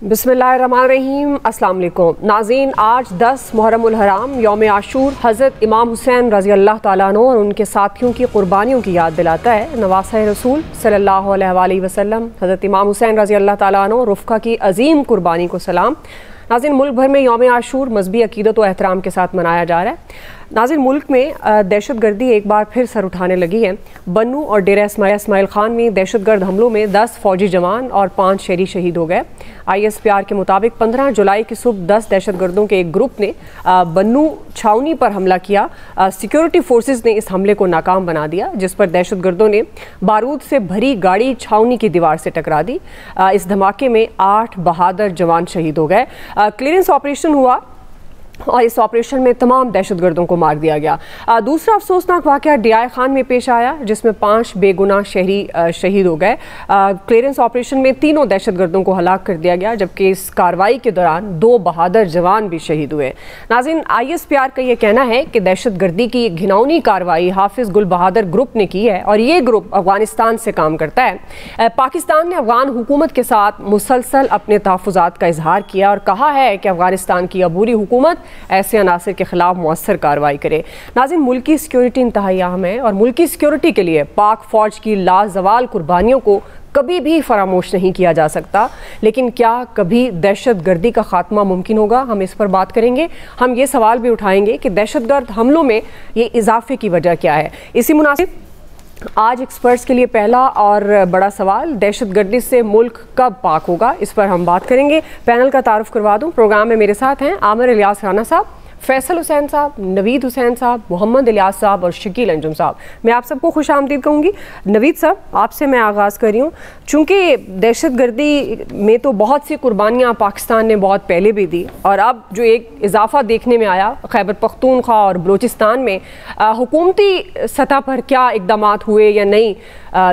बिस्मिल्लाहिर्रहमानिर्रहीम। अस्सलाम वालेकुम नाज़रीन, आज 10 मुहर्रम उल हराम यौम आशूर हज़रत इमाम हुसैन रज़ी अल्लाह तआला अन्हु और उनके साथियों की कुर्बानियों की याद दिलाता है। नवासा रसूल सल्लल्लाहु अलैहि वसल्लम हज़रत इमाम हुसैन रज़ी अल्लाह तआला अन्हु रुफ़क़ा की अजीम कुर्बानी को सलाम। नाज़रीन, मुल्क भर में यौम आशूर मजहबी अक़ीदत व एहतराम के साथ मनाया जा रहा है। नाज़रीन, मुल्क में दहशत गर्दी एक बार फिर सर उठाने लगी है। बन्नू और डेरा इस्माइल खान में दहशत गर्द हमलों में 10 फौजी जवान और 5 शहरी शहीद हो गए। ISPR के मुताबिक 15 जुलाई की सुबह 10 दहशत गर्दों के एक ग्रुप ने बन्नू छावनी पर हमला किया। सिक्योरिटी फोर्सेज ने इस हमले को नाकाम बना दिया, जिस पर दहशत गर्दों ने बारूद से भरी गाड़ी छावनी की दीवार से टकरा दी। इस धमाके में 8 बहादुर जवान शहीद हो गए। क्लियरेंस ऑपरेशन हुआ और इस ऑपरेशन में तमाम दहशतगर्दों को मार दिया गया। दूसरा अफसोसनाक वाक़या DI खान में पेश आया, जिसमें 5 बेगुनाह शहरी शहीद हो गए। क्लियरेंस ऑपरेशन में तीनों दहशतगर्दों को हलाक कर दिया गया, जबकि इस कार्रवाई के दौरान 2 बहादुर जवान भी शहीद हुए। नाज़रीन, ISPR का यह कहना है कि दहशतगर्दी की घिनौनी कार्रवाई हाफिज गुल बहादुर ग्रुप ने की है और ये ग्रुप अफगानिस्तान से काम करता है। पाकिस्तान ने अफगान हुकूमत के साथ मुसलसल अपने तहफ़्फ़ुज़ात का इजहार किया और कहा है कि अफगानिस्तान की अबूरी हुकूमत ऐसे अनासर के खिलाफ मुअस्सर कार्रवाई करे। नाज़रीन, मुल्की सिक्योरिटी इंतहाई अहम है और मुल्की सिक्योरिटी के लिए पाक फ़ौज की लाजवाल कुर्बानियों को कभी भी फरामोश नहीं किया जा सकता। लेकिन क्या कभी दहशत गर्दी का खात्मा मुमकिन होगा? हम इस पर बात करेंगे। हम ये सवाल भी उठाएंगे कि दहशत गर्द हमलों में ये इजाफे की वजह क्या है। इसी मुनासिब आज एक्सपर्ट्स के लिए पहला और बड़ा सवाल, दहशत गर्दी से मुल्क कब पाक होगा? इस पर हम बात करेंगे। पैनल का तारुफ करवा दूं। प्रोग्राम में मेरे साथ हैं आमिर इलियास राना साहब, फैसल हुसैन साहब, नवीद हुसैन साहब, मोहम्मद इलियास साहब और शकील अंजुम साहब। मैं आप सबको खुश आमदीद कहूँगी। नवीद साहब, आपसे मैं आगाज़ कर रही हूँ। चूँकि दहशत गर्दी में तो बहुत सी कुर्बानियाँ पाकिस्तान ने बहुत पहले भी दी और अब जो एक इजाफा देखने में आया खैबर पख्तूनख्वा और बलूचिस्तान में, हुकूमती सतह पर क्या इकदाम हुए या नहीं,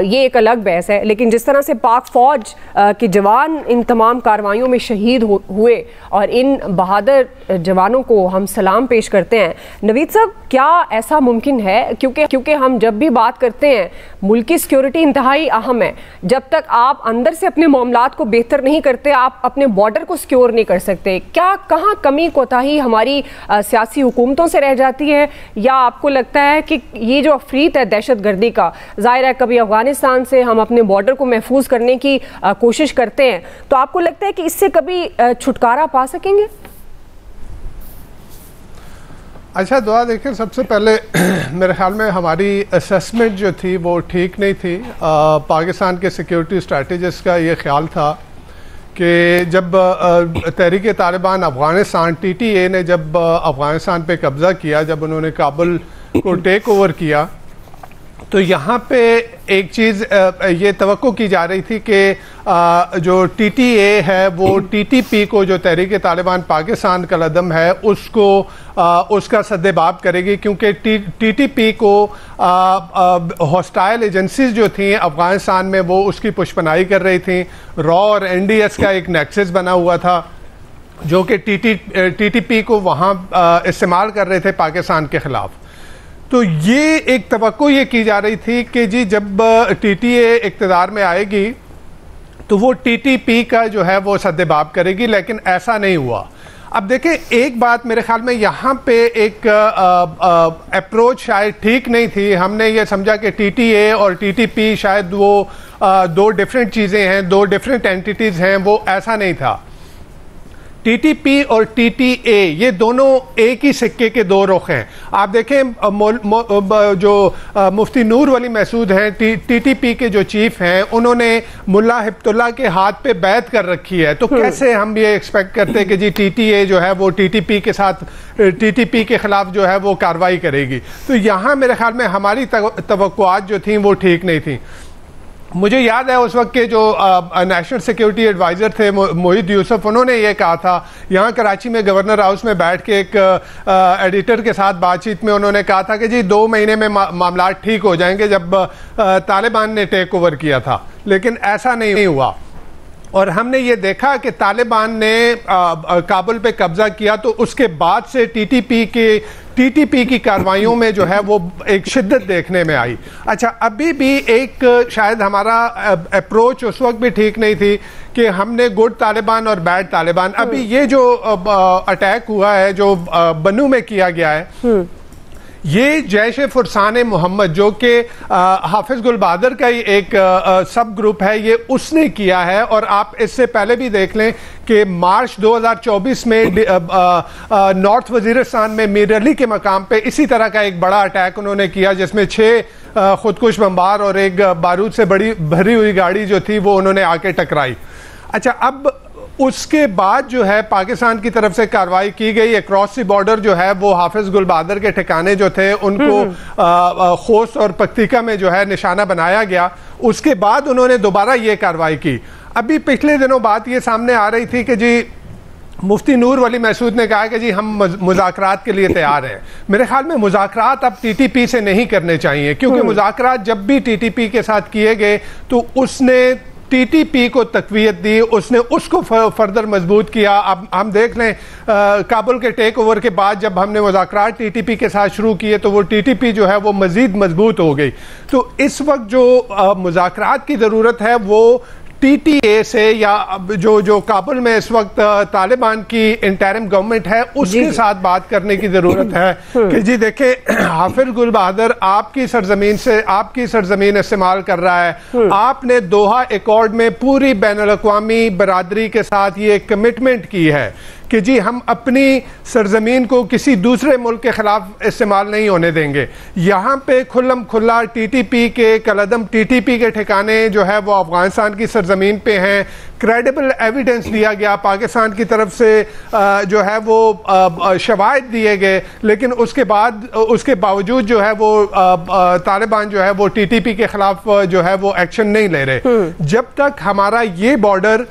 ये एक अलग बहस है। लेकिन जिस तरह से पाक फ़ौज के जवान इन तमाम कार्रवाइयों में शहीद हुए और इन बहादुर जवानों को हम सलाम पेश करते हैं। नवीद साहब, क्या ऐसा मुमकिन है? क्योंकि हम जब भी बात करते हैं मुल्की सिक्योरिटी इंतहाई अहम है। जब तक आप अंदर से अपने मामलात को बेहतर नहीं करते, आप अपने बॉर्डर को सिक्योर नहीं कर सकते। क्या कहाँ कमी कोताही हमारी सियासी हुकूमतों से रह जाती है, या आपको लगता है कि ये जो अफरीत है दहशत गर्दी का, ज़ाहिर है कभी अफगानिस्तान से हम अपने बॉर्डर को महफूज करने की कोशिश करते हैं, तो आपको लगता है कि इससे कभी छुटकारा पा सकेंगे? अच्छा, दुआ देखिए, सबसे पहले मेरे ख्याल में हमारी असेसमेंट जो थी वो ठीक नहीं थी। पाकिस्तान के सिक्योरिटी स्ट्रेटजिस्ट का ये ख्याल था कि जब तहरीक तालिबान अफ़गानिस्तान TTA ने जब अफ़गानिस्तान पे कब्ज़ा किया, जब उन्होंने काबुल को टेक ओवर किया, तो यहाँ पे एक चीज़ ये तवक्को की जा रही थी कि जो TTA है वो TTP को, जो तहरीक तालिबान पाकिस्तान का कदम है, उसको उसका सद्देबाब करेगी, क्योंकि TTP को हॉस्टाइल एजेंसीज जो थी अफ़गानिस्तान में वो उसकी पुष्पनाई कर रही थी। रॉ और NDS का एक नेक्सस बना हुआ था जो कि TTP को वहाँ इस्तेमाल कर रहे थे पाकिस्तान के ख़िलाफ़। तो ये एक तवक्को ये की जा रही थी कि जी जब TTA इक़्तिदार में आएगी तो वो TTP का जो है वो सद्देबाब करेगी, लेकिन ऐसा नहीं हुआ। अब देखें, एक बात मेरे ख्याल में यहाँ पे एक अप्रोच शायद ठीक नहीं थी। हमने ये समझा कि TTA और TTP शायद वो 2 डिफरेंट चीज़ें हैं, 2 डिफरेंट एंटिटीज़ हैं, वो ऐसा नहीं था। TTP और TTA ये दोनों एक ही सिक्के के 2 रुख हैं। आप देखें, जो मुफ्ती नूर वली महसूद हैं, TTP के जो चीफ हैं, उन्होंने मुल्ला हिब्तुल्लाह के हाथ पे बैत कर रखी है। तो कैसे हम ये एक्सपेक्ट करते हैं कि जी TTA जो है वो TTP के साथ, TTP के खिलाफ जो है वो कार्रवाई करेगी? तो यहाँ मेरे ख्याल में हमारी तवक्कुआत जो थी वो ठीक नहीं थी। मुझे याद है उस वक्त के जो नेशनल सिक्योरिटी एडवाइज़र थे मोहित यूसुफ, उन्होंने ये कहा था यहाँ कराची में गवर्नर हाउस में बैठ के एक एडिटर के साथ बातचीत में उन्होंने कहा था कि जी 2 महीने में मामला ठीक हो जाएंगे, जब तालिबान ने टेक ओवर किया था। लेकिन ऐसा नहीं हुआ और हमने ये देखा कि तालिबान ने काबुल पे कब्जा किया तो उसके बाद से टीटीपी की कार्रवाइयों में जो है वो एक शिद्दत देखने में आई। अच्छा, अभी भी एक शायद हमारा अप्रोच उस वक्त भी ठीक नहीं थी कि हमने गुड तालिबान और बैड तालिबान। अभी ये जो अटैक हुआ है जो बन्नू में किया गया है, ये जैश फुरसान मोहम्मद जो कि हाफिज गुल बहादुर का ही एक सब ग्रुप है, ये उसने किया है। और आप इससे पहले भी देख लें कि मार्च 2024 में नॉर्थ वजीरिस्तान में मीर अली के मकाम पे इसी तरह का एक बड़ा अटैक उन्होंने किया, जिसमें 6 खुदकुश बमबार और एक बारूद से बड़ी भरी हुई गाड़ी जो थी वो उन्होंने आके टकराई। अच्छा, अब उसके बाद जो है पाकिस्तान की तरफ से कार्रवाई की गई। अक्रॉस द बॉर्डर जो है वो हाफिज गुल बहादुर के ठिकाने जो थे उनको खोस्त और पख्तिका में जो है निशाना बनाया गया। उसके बाद उन्होंने दोबारा ये कार्रवाई की। अभी पिछले दिनों बात ये सामने आ रही थी कि जी मुफ्ती नूर वली महसूद ने कहा कि जी हम मुज़ाकरात के लिए तैयार हैं। मेरे ख्याल में मुज़ाकरात अब टीटीपी से नहीं करने चाहिए, क्योंकि मुज़ाकरात जब भी टीटीपी के साथ किए गए तो उसने टीटीपी को तक़वियत दी, उसने उसको फर्दर मजबूत किया। अब हम देख लें काबुल के टेक ओवर के बाद जब हमने मुज़ाकरात टीटीपी के साथ शुरू किए तो वो टीटीपी जो है वो मज़ीद मजबूत हो गई। तो इस वक्त जो मुज़ाकरात की ज़रूरत है वो टीटीए से या जो काबुल में इस वक्त तालिबान की इंटरिम गवर्नमेंट है उसके साथ बात करने की जरूरत है कि जी देखें, हाफिज गुल बहादुर आपकी सरजमीन से आपकी सरजमीन इस्तेमाल कर रहा है। आपने दोहा एकॉर्ड में पूरी बैनुल-अक़वामी बरादरी के साथ ये कमिटमेंट की है कि जी हम अपनी सरजमीन को किसी दूसरे मुल्क के खिलाफ इस्तेमाल नहीं होने देंगे। यहाँ पे खुल्लम खुल्ला टीटीपी के कलदम टीटीपी के ठिकाने जो है वो अफगानिस्तान की सरजमीन पे हैं। क्रेडिबल एविडेंस दिया गया पाकिस्तान की तरफ से, जो है वो शवाहिद दिए गए, लेकिन उसके बावजूद जो है वो तालिबान जो है वो टीटीपी के खिलाफ जो है वो एक्शन नहीं ले रहे। जब तक हमारा ये बॉर्डर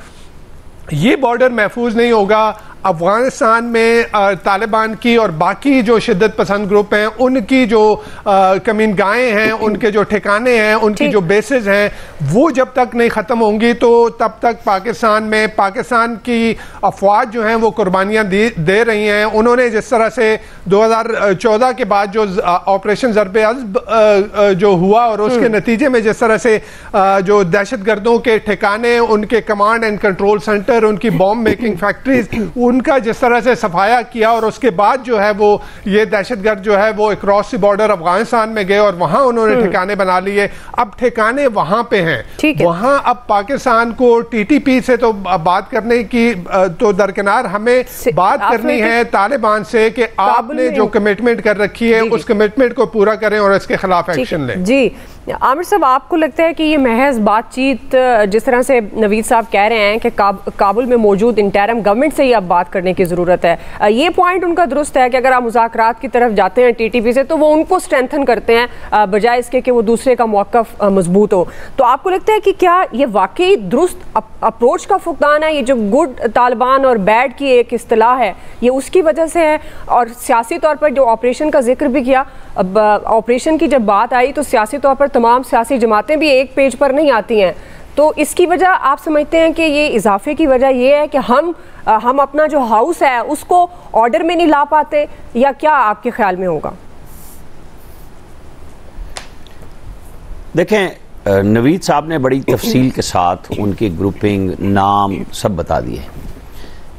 महफूज नहीं होगा, अफगानिस्तान में तालिबान की और बाकी जो शिद्दत पसंद ग्रुप हैं उनकी जो कमीनगाहें हैं, उनके जो ठिकाने हैं, उनकी जो बेसेस हैं, वो जब तक नहीं ख़त्म होंगी तो तब तक पाकिस्तान की अफवाज जो हैं वो कुर्बानियाँ दे रही हैं। उन्होंने जिस तरह से 2014 के बाद जो ऑपरेशन ज़रबे अज़्ब जो हुआ और उसके नतीजे में जिस तरह से जो दहशतगर्दों के ठिकाने, उनके कमांड एंड कंट्रोल सेंटर, उनकी बॉम्ब मेकिंग फैक्ट्रीज, उनका जिस तरह से सफाया किया और उसके बाद जो है वो ये दहशतगर्द जो है वो अक्रॉस द बॉर्डर अफगानिस्तान में गए और वहां उन्होंने ठिकाने बना लिए। अब ठिकाने वहां पे हैं, वहां अब पाकिस्तान को टीटीपी से तो बात करने की तो दरकिनार हमें बात करनी है तालिबान से कि आपने जो कमिटमेंट कर रखी है उस कमिटमेंट को पूरा करें और इसके खिलाफ एक्शन लें। जी आमिर साहब, आपको लगता है कि ये महज बातचीत, जिस तरह से नवीद साहब कह रहे हैं कि काबुल में मौजूद इंटरिम गवर्नमेंट से ही अब बात करने की ज़रूरत है, ये पॉइंट उनका दुरुस्त है कि अगर आप मुज़ाकरात की तरफ जाते हैं टीटीपी से तो वो उनको स्ट्रेंथन करते हैं बजाय इसके कि वो दूसरे का मौक़िफ़ मजबूत हो। तो आपको लगता है कि क्या ये वाकई दुरुस्त अप्रोच का फुकदान है? ये जो गुड तालिबान और बैड की एक इस्तिलाह है ये उसकी वजह से है? और सियासी तौर पर जो ऑपरेशन का जिक्र भी किया, अब ऑपरेशन की जब बात आई तो सियासी तौर पर तमाम सियासी जमातें भी एक पेज पर नहीं आती हैं, तो इसकी वजह आप समझते हैं कि ये इजाफे की वजह ये है कि हम अपना जो हाउस है उसको ऑर्डर में नहीं ला पाते, या क्या आपके ख्याल में होगा? देखें, नवीद साहब ने बड़ी तफसील के साथ उनकी ग्रुपिंग, नाम सब बता दिए।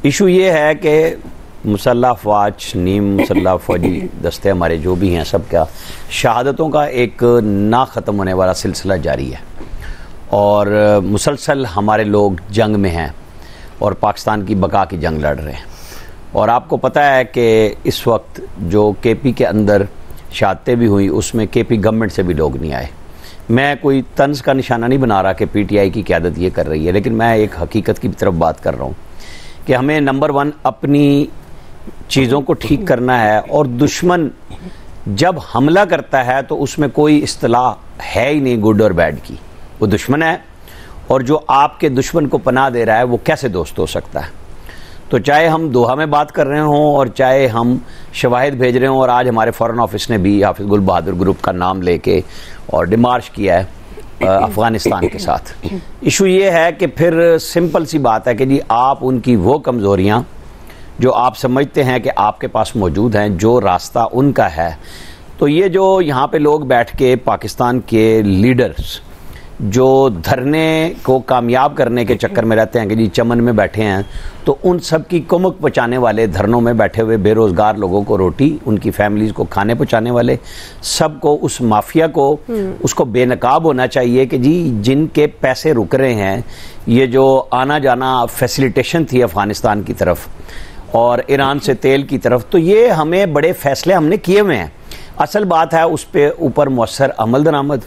इशू ये है कि मुसल्लह अफवाज, नीम मुसल्लह फौजी दस्ते हमारे जो भी हैं सब का शहादतों का एक ना ख़त्म होने वाला सिलसिला जारी है और मुसलसल हमारे लोग जंग में हैं और पाकिस्तान की बका की जंग लड़ रहे हैं। और आपको पता है कि इस वक्त जो केपी के अंदर शहादतें भी हुई उसमें केपी गवर्नमेंट से भी लोग नहीं आए। मैं कोई तंज का निशाना नहीं बना रहा कि पीटीआई की क़यादत ये कर रही है, लेकिन मैं एक हकीकत की तरफ बात कर रहा हूँ कि हमें नंबर 1 अपनी चीज़ों को ठीक करना है। और दुश्मन जब हमला करता है तो उसमें कोई इस्तिलाह है ही नहीं गुड और बैड की, वो दुश्मन है। और जो आपके दुश्मन को पनाह दे रहा है वो कैसे दोस्त हो सकता है? तो चाहे हम दोहा में बात कर रहे हों और चाहे हम शवाहिद भेज रहे हों, और आज हमारे फ़ॉरेन ऑफिस ने भी हाफिज गुल बहादुर ग्रुप का नाम लेके और डिमार्च किया है अफ़गानिस्तान के साथ। इशू ये है कि फिर सिंपल सी बात है कि जी आप उनकी वो कमज़ोरियाँ जो आप समझते हैं कि आपके पास मौजूद हैं, जो रास्ता उनका है, तो ये जो यहाँ पे लोग बैठ के पाकिस्तान के लीडर्स जो धरने को कामयाब करने के चक्कर में रहते हैं कि जी चमन में बैठे हैं, तो उन सब की कुमक पहुँचाने वाले, धरनों में बैठे हुए बेरोज़गार लोगों को रोटी, उनकी फैमिलीज़ को खाने पहुँचाने वाले, सबको, उस माफिया को, उसको बेनकाब होना चाहिए कि जी जिनके पैसे रुक रहे हैं, ये जो आना जाना फैसिलिटेशन थी अफ़गानिस्तान की तरफ और ईरान से तेल की तरफ, तो ये हमें बड़े फ़ैसले हमने किए हुए हैं। असल बात है उस पे ऊपर मौसर अमल दरामद।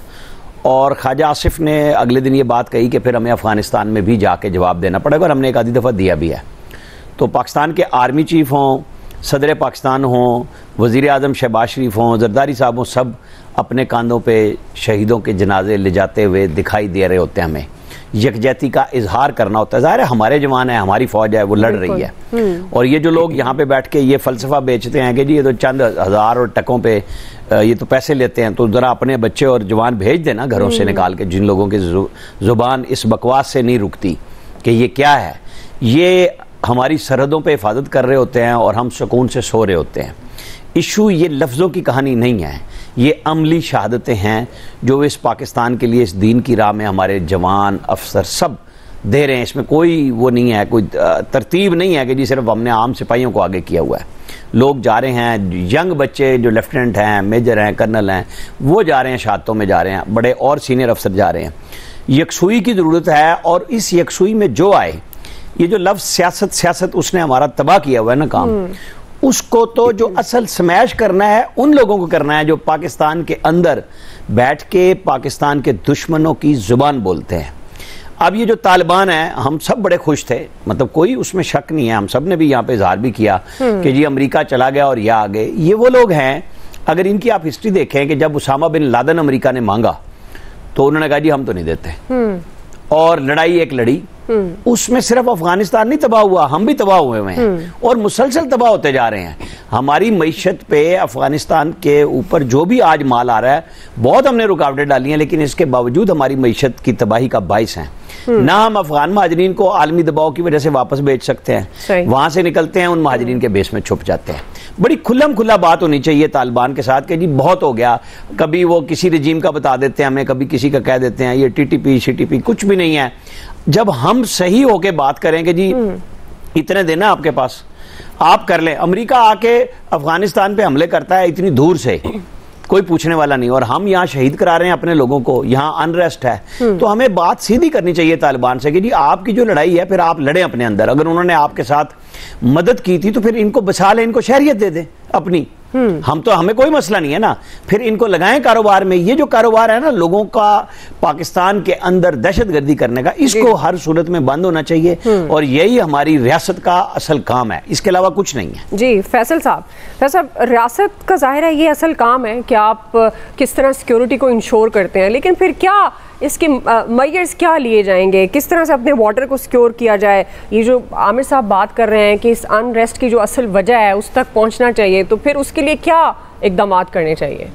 और ख्वाजा आसिफ ने अगले दिन ये बात कही कि फिर हमें अफ़गानिस्तान में भी जाके जवाब देना पड़ेगा, और हमने एक आधी दफ़ा दिया भी है। तो पाकिस्तान के आर्मी चीफ़ हों, सदर पाकिस्तान हों, वज़ीर आज़म शहबाज शरीफ हों, जरदारी साहब हों, सब अपने कांधों पे शहीदों के जनाजे ले जाते हुए दिखाई दे रहे होते हैं। हमें यकजहती का इजहार करना होता है। ज़ाहिर है हमारे जवान है, हमारी फ़ौज है, वो लड़ रही है। और ये जो लोग यहाँ पे बैठ के ये फ़लसफ़ा बेचते हैं कि जी ये तो चंद हज़ार और टकों पे ये तो पैसे लेते हैं, तो ज़रा अपने बच्चे और जवान भेज देना घरों से निकाल के, जिन लोगों की ज़ुबान इस बकवास से नहीं रुकती कि ये क्या है। ये हमारी सरहदों पे हिफाजत कर रहे होते हैं और हम सुकून से सो रहे होते हैं। इशू ये लफ्ज़ों की कहानी नहीं है, ये अमली शहादतें हैं जो इस पाकिस्तान के लिए, इस दीन की राह में हमारे जवान अफसर सब दे रहे हैं। इसमें कोई वो नहीं है, कोई तरतीब नहीं है कि जी सिर्फ हमने आम सिपाहियों को आगे किया हुआ है। लोग जा रहे हैं, यंग बच्चे जो लेफ्टिनेंट हैं, मेजर हैं, कर्नल हैं, वो जा रहे हैं, शहादतों में जा रहे हैं, बड़े और सीनियर अफसर जा रहे हैं। यकसुई की ज़रूरत है, और इस यकसुई में जो आए, ये जो लफ्ज़ सियासत सियासत उसने हमारा तबाह किया हुआ है ना काम, उसको तो जो असल स्मैश करना है उन लोगों को करना है जो पाकिस्तान के अंदर बैठ के पाकिस्तान के दुश्मनों की जुबान बोलते हैं। अब ये जो तालिबान है, हम सब बड़े खुश थे, मतलब कोई उसमें शक नहीं है, हम सब ने भी यहाँ पे इजहार भी किया कि जी अमेरिका चला गया और यह आ गए। ये वो लोग हैं, अगर इनकी आप हिस्ट्री देखें कि जब उसामा बिन लादेन अमेरिका ने मांगा तो उन्होंने कहा जी हम तो नहीं देते, और लड़ाई एक लड़ी, उसमें सिर्फ अफगानिस्तान नहीं तबाह हुआ, हम भी तबाह हुए हैं और मुसलसल तबाह होते जा रहे हैं। हमारी मईशत पे अफगानिस्तान के ऊपर जो भी आज माल आ रहा है, बहुत हमने रुकावटें डाली हैं, लेकिन इसके बावजूद हमारी मईशत की तबाही का बाइस है। ना हम अफगान महाजरीन को आलमी दबाव की वजह से वापस भेज सकते हैं, वहां से निकलते हैं, उन महाजरीन के बेस में छुप जाते हैं। बड़ी खुल्लम खुल्ला बात होनी चाहिए तालिबान के साथ कि जी बहुत हो गया, कभी वो किसी रजीम का बता देते हैं हमें, कभी किसी का कह देते हैं, ये टीटीपी सीटीपी कुछ भी नहीं है। जब हम सही होके बात करें कि जी इतने देना आपके पास, आप कर लें। अमेरिका आके अफगानिस्तान पे हमले करता है इतनी दूर से, कोई पूछने वाला नहीं, और हम यहाँ शहीद करा रहे हैं अपने लोगों को, यहाँ अनरेस्ट है। तो हमें बात सीधी करनी चाहिए तालिबान से कि जी आपकी जो लड़ाई है फिर आप लड़ें अपने अंदर। अगर उन्होंने आपके साथ मदद की थी तो फिर इनको बचा लें, इनको शहरियत दे दें अपनी। हम तो, हमें कोई मसला नहीं है ना, फिर इनको लगाएं कारोबार में। ये जो कारोबार है ना लोगों का पाकिस्तान के अंदर दहशतगर्दी करने का, इसको हर सूरत में बंद होना चाहिए, और यही हमारी रियासत का असल काम है, इसके अलावा कुछ नहीं है। जी फैसल साहब, रियासत का जाहिर है ये असल काम है कि आप किस तरह सिक्योरिटी को इंश्योर करते हैं, लेकिन फिर क्या इसके मेजर्स क्या लिए जाएंगे, किस तरह से अपने बॉर्डर को सिक्योर किया जाए? ये जो आमिर साहब बात कर रहे हैं कि इस अनरेस्ट की जो असल वजह है उस तक पहुंचना चाहिए, तो फिर उसके लिए क्या इक़दाम करने चाहिए?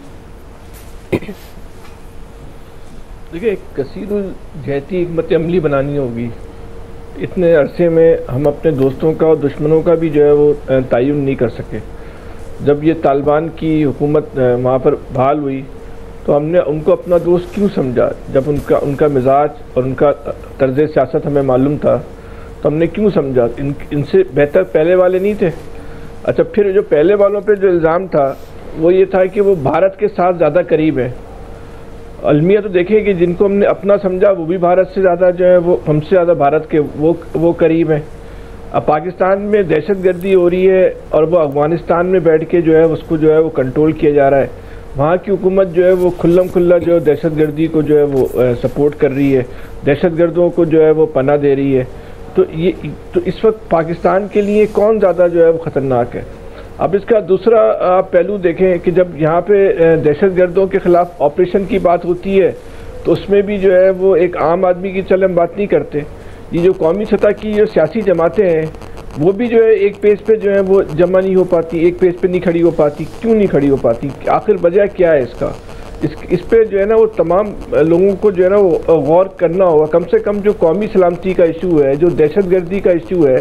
देखिए, कसीरुल-जहती हिकमत अमली बनानी होगी। इतने अरसे में हम अपने दोस्तों का और दुश्मनों का भी जो है वो तयन नहीं कर सके। जब ये तालिबान की हुकूमत वहाँ पर बहाल हुई तो हमने उनको अपना दोस्त क्यों समझा? जब उनका मिजाज और उनका तर्ज सियासत हमें मालूम था तो हमने क्यों समझा? इनसे बेहतर पहले वाले नहीं थे। अच्छा, फिर जो पहले वालों पे जो इल्ज़ाम था वो ये था कि वो भारत के साथ ज़्यादा करीब है। अलमिया तो देखें कि जिनको हमने अपना समझा वो भी भारत से ज़्यादा जो है वो हमसे ज़्यादा भारत के वो करीब हैं। अब पाकिस्तान में दहशतगर्दी हो रही है और वो अफगानिस्तान में बैठ के जो है उसको जो है वो कंट्रोल किया जा रहा है। वहाँ की हुकूमत जो है वो खुल्लम खुल्ला जो दहशतगर्दी को जो है वो सपोर्ट कर रही है, दहशतगर्दों को जो है वो पनाह दे रही है। तो इस वक्त पाकिस्तान के लिए कौन ज़्यादा जो है वो ख़तरनाक है? अब इसका दूसरा आप पहलू देखें कि जब यहाँ पे दहशतगर्दों के ख़िलाफ़ ऑपरेशन की बात होती है तो उसमें भी जो है वो एक आम आदमी की चल हम बात नहीं करते। ये जो कौमी सतह की जो सियासी जमातें हैं वो भी जो है एक पेज पे जो है वो जमा नहीं हो पाती, एक पेज पे नहीं खड़ी हो पाती। क्यों नहीं खड़ी हो पाती? आखिर वजह क्या है इसका? इस पे जो है ना वो तमाम लोगों को जो है ना वो गौर करना होगा। कम से कम जो कौमी सलामती का इशू है, जो दहशतगर्दी का इशू है,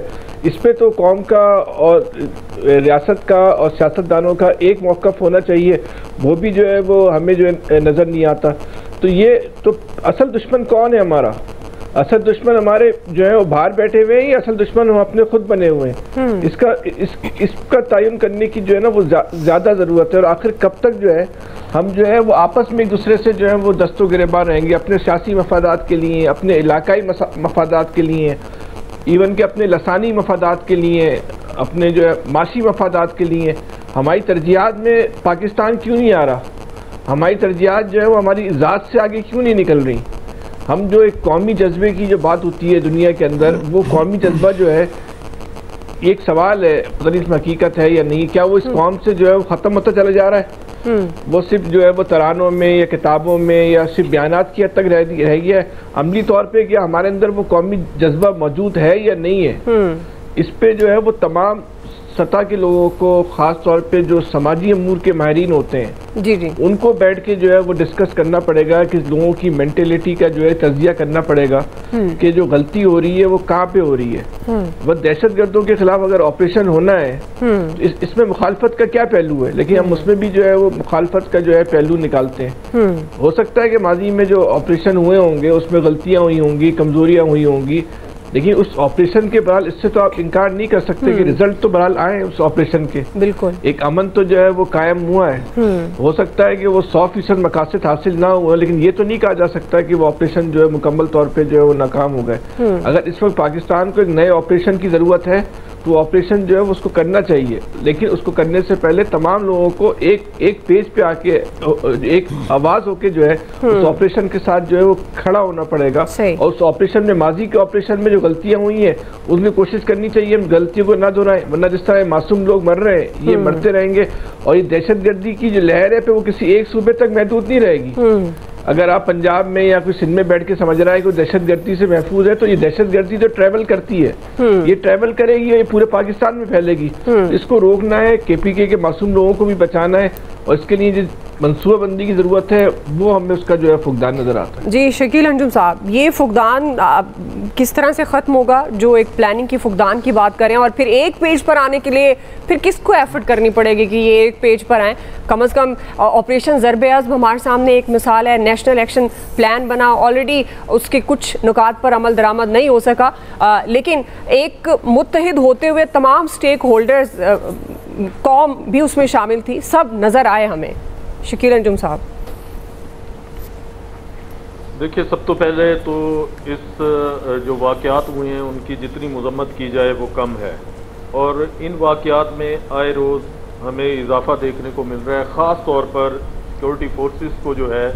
इस पे तो कौम का और रियासत का और सियासतदानों का एक मौक़िफ़ होना चाहिए। वो भी जो है वो हमें जो है नज़र नहीं आता। तो ये तो असल दुश्मन कौन है हमारा? असल दुश्मन हमारे जो है वो बाहर बैठे हुए हैं या असल दुश्मन हम अपने खुद बने हुए हैं? इसका तयन करने की जो है ना वो ज़्यादा ज़रूरत है। और आखिर कब तक जो है हम जो है वो आपस में एक दूसरे से जो है वो दस्तों गिरेबान रहेंगे अपने सियासी मफादात के लिए, अपने इलाकाई मफादात के लिए, इवन के अपने लसानी मफादात के लिए, अपने जो है माशी मफादात के लिए। हमारी तरजीहात में पाकिस्तान क्यों नहीं आ रहा? हमारी तरजीहात जो है वो हमारी ज़ात से आगे क्यों नहीं निकल रही? हम जो एक कौमी जज्बे की जो बात होती है दुनिया के अंदर, वो कौमी जज्बा जो है एक सवाल है, पता नहीं इसमें हकीकत है या नहीं, क्या वो इस कौम से जो है वो ख़त्म होता चला जा रहा है? वो सिर्फ जो है वो तरानों में या किताबों में या सिर्फ बयानात की हद तक रह गया है? अमली तौर पे क्या हमारे अंदर वो कौमी जज्बा मौजूद है या नहीं है? इस पे जो है वो तमाम सतह के लोगों को, ख़ास तौर पे जो समाजी अमूर के माहिरीन होते हैं जी जी, उनको बैठ के जो है वो डिस्कस करना पड़ेगा कि लोगों की मेंटेलिटी का जो है तजिया करना पड़ेगा कि जो गलती हो रही है वो कहाँ पे हो रही है। वह दहशतगर्दों के खिलाफ अगर ऑपरेशन होना है तो इसमें मुखालफत का क्या पहलू है? लेकिन हम उसमें भी जो है वो मुखालफत का जो है पहलू निकालते हैं। हो सकता है कि माजी में जो ऑपरेशन हुए होंगे उसमें गलतियाँ हुई होंगी, कमजोरियाँ हुई होंगी, लेकिन उस ऑपरेशन के बहरहाल इससे तो आप इनकार नहीं कर सकते कि रिजल्ट तो बहरहाल आए उस ऑपरेशन के। बिल्कुल, एक अमन तो जो है वो कायम हुआ है। हो सकता है कि वो 100% मकासद हासिल ना हुआ, लेकिन ये तो नहीं कहा जा सकता कि वो ऑपरेशन जो है मुकम्मल तौर पे जो है वो नाकाम हो गए। अगर इस वक्त पाकिस्तान को एक नए ऑपरेशन की ज़रूरत है तो ऑपरेशन जो है उसको करना चाहिए, लेकिन उसको करने से पहले तमाम लोगों को एक पेज पे आके एक आवाज़ होके जो है उस ऑपरेशन के साथ जो है वो खड़ा होना पड़ेगा। और उस ऑपरेशन में, माजी के ऑपरेशन में जो गलतियां हुई हैं उसमें कोशिश करनी चाहिए हम गलतियों को ना दोहराएं, वरना जिस तरह मासूम लोग मर रहे हैं ये मरते रहेंगे और ये दहशतगर्दी की जो लहर है पे वो किसी एक सूबे तक महदूद नहीं रहेगी। अगर आप पंजाब में या कोई सिंध में बैठ के समझ रहा है कि दहशतगर्दी से महफूज है, तो ये दहशतगर्दी जो ट्रैवल करती है ये ट्रैवल करेगी और ये पूरे पाकिस्तान में फैलेगी। इसको रोकना है, KPK के मासूम लोगों को भी बचाना है और इसके लिए जो मनसूबाबंदी की ज़रूरत है वो हमें उसका जो है फुकदान नज़र आता है। जी शकील अंजुम साहब, ये फुकदान किस तरह से ख़त्म होगा? जो एक प्लानिंग की फुकदान की बात करें और फिर एक पेज पर आने के लिए फिर किसको एफर्ट करनी पड़ेगी कि ये एक पेज पर आए? कम से कम ऑपरेशन ज़रब-ए-अज़्म हमारे सामने एक मिसाल है, नेशनल एक्शन प्लान बना, ऑलरेडी उसके कुछ नुकात पर अमल दरामद नहीं हो सका, लेकिन एक मुत्तहिद होते हुए तमाम स्टेक होल्डर्स, कौम भी उसमें शामिल थी, सब नज़र आए हमें। शकील अंजुम साहब, देखिए, सब तो पहले तो इस जो वाक़यात हुए हैं उनकी जितनी मज़म्मत की जाए वो कम है और इन वाक़यात में आए रोज़ हमें इजाफा देखने को मिल रहा है। ख़ास तौर पर सिक्योरिटी फोर्सेस को जो है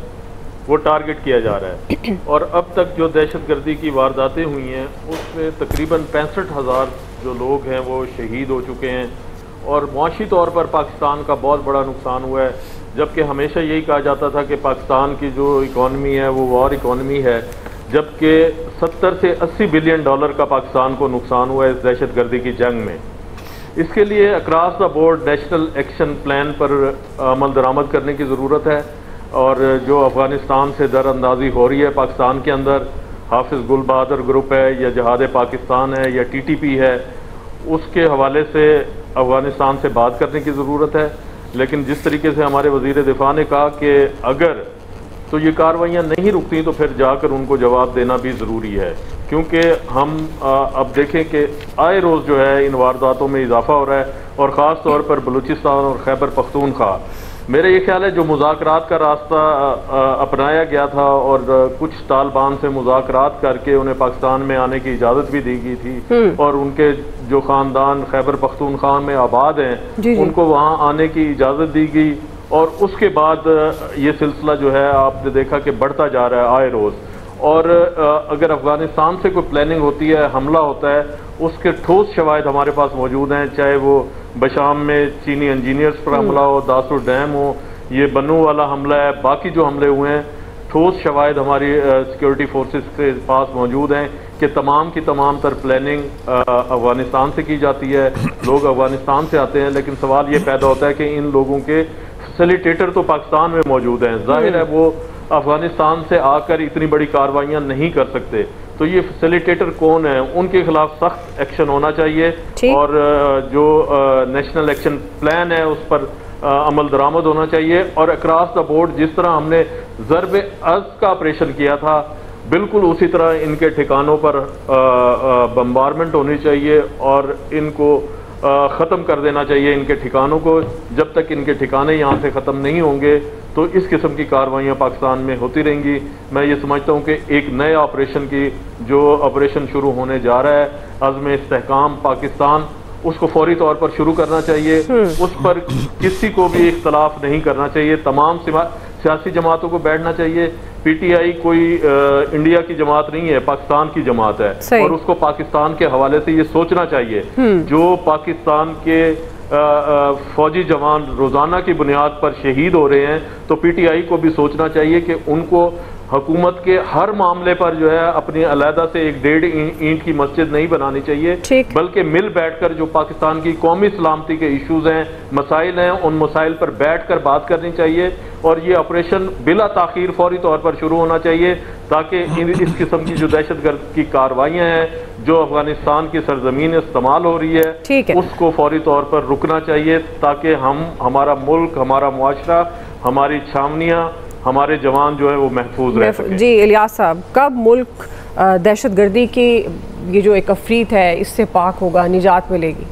वो टारगेट किया जा रहा है और अब तक जो दहशतगर्दी की वारदातें हुई हैं उसमें तकरीबन 65,000 जो लोग हैं वो शहीद हो चुके हैं और मुआशी तौर पर पाकिस्तान का बहुत बड़ा नुकसान हुआ है। जबकि हमेशा यही कहा जाता था कि पाकिस्तान की जो इकॉनमी है वो वॉर इकॉनमी है, जबकि 70 से 80 बिलियन डॉलर का पाकिस्तान को नुकसान हुआ है इस दहशतगर्दी की जंग में। इसके लिए across the board national action plan पर अमल दरामद करने की ज़रूरत है और जो अफ़गानिस्तान से दरअंदाजी हो रही है पाकिस्तान के अंदर, हाफिज़ गुल बहादुर ग्रुप है या जहाद पाकिस्तान है या TTP है, उसके हवाले से अफ़गानिस्तान से बात करने की ज़रूरत है। लेकिन जिस तरीके से हमारे वज़ीर दिफा ने कहा कि अगर तो ये कार्रवाइयाँ नहीं रुकती तो फिर जाकर उनको जवाब देना भी ज़रूरी है, क्योंकि हम अब देखें कि आए रोज़ जो है इन वारदातों में इजाफा हो रहा है और ख़ास तौर पर बलूचिस्तान और खैबर पख्तूनख्वा। मेरा ये ख्याल है जो मुज़ाकरात का रास्ता अपनाया गया था और कुछ तालिबान से मुज़ाकरात करके उन्हें पाकिस्तान में आने की इजाज़त भी दी गई थी और उनके जो ख़ानदान खैबर पख्तूनख्वा में आबाद हैं उनको वहाँ आने की इजाज़त दी गई और उसके बाद ये सिलसिला जो है आपने देखा कि बढ़ता जा रहा है आए रोज़। और अगर अफ़गानिस्तान से कोई प्लानिंग होती है, हमला होता है, उसके ठोस शवाहिद हमारे पास मौजूद हैं, चाहे वो बशाम में चीनी इंजीनियर्स पर हमला हो, दासुर डैम हो, ये बनू वाला हमला है, बाकी जो हमले हुए हैं, ठोस शवाहिद हमारी सिक्योरिटी फोर्सेस के पास मौजूद हैं कि तमाम की तमाम तर प्लानिंग अफ़गानिस्तान से की जाती है, लोग अफ़गानिस्तान से आते हैं। लेकिन सवाल ये पैदा होता है कि इन लोगों के फैसिलिटेटर तो पाकिस्तान में मौजूद हैं, जाहिर है वो अफ़गानिस्तान से आकर इतनी बड़ी कार्रवाइयाँ नहीं कर सकते, तो ये फैसिलिटेटर कौन है, उनके खिलाफ सख्त एक्शन होना चाहिए और जो नेशनल एक्शन प्लान है उस पर अमल दरामद होना चाहिए। और अक्रॉस द बोर्ड जिस तरह हमने ज़रब अज़ का ऑपरेशन किया था, बिल्कुल उसी तरह इनके ठिकानों पर बम्बारमेंट होनी चाहिए और इनको ख़त्म कर देना चाहिए, इनके ठिकानों को। जब तक इनके ठिकाने यहाँ से ख़त्म नहीं होंगे तो इस किस्म की कार्रवाइयाँ पाकिस्तान में होती रहेंगी। मैं ये समझता हूँ कि एक नए ऑपरेशन की जो ऑपरेशन शुरू होने जा रहा है, अज़्म इस्तेहकाम पाकिस्तान, उसको फौरी तौर पर शुरू करना चाहिए। उस पर किसी को भी इख्तलाफ नहीं करना चाहिए, तमाम सियासी जमातों को बैठना चाहिए। पीटीआई कोई इंडिया की जमात नहीं है, पाकिस्तान की जमात है और उसको पाकिस्तान के हवाले से ये सोचना चाहिए जो पाकिस्तान के फौजी जवान रोजाना की बुनियाद पर शहीद हो रहे हैं, तो पीटीआई को भी सोचना चाहिए कि उनको हुकूमत के हर मामले पर जो है अपनी अलहदा से एक 1.5 ईंट की मस्जिद नहीं बनानी चाहिए, बल्कि मिल बैठकर जो पाकिस्तान की कौमी सलामती के इश्यूज हैं, मसाइल हैं, उन मसाइल पर बैठकर बात करनी चाहिए। और ये ऑपरेशन बिला ताखीर फौरी तौर पर शुरू होना चाहिए ताकि इस किस्म की जो दहशतगर्द की कार्रवाइयाँ हैं जो अफगानिस्तान की सरजमीन इस्तेमाल हो रही है, उसको फौरी तौर पर रुकना चाहिए ताकि हमारा मुल्क, हमारा मुआशरा, हमारी छावनियाँ, हमारे जवान जो है वो महफूज रह सकें। जी इलियास साहब, कब मुल्क दहशतगर्दी की ये जो एक अफरीत है इससे पाक होगा, निजात मिलेगी?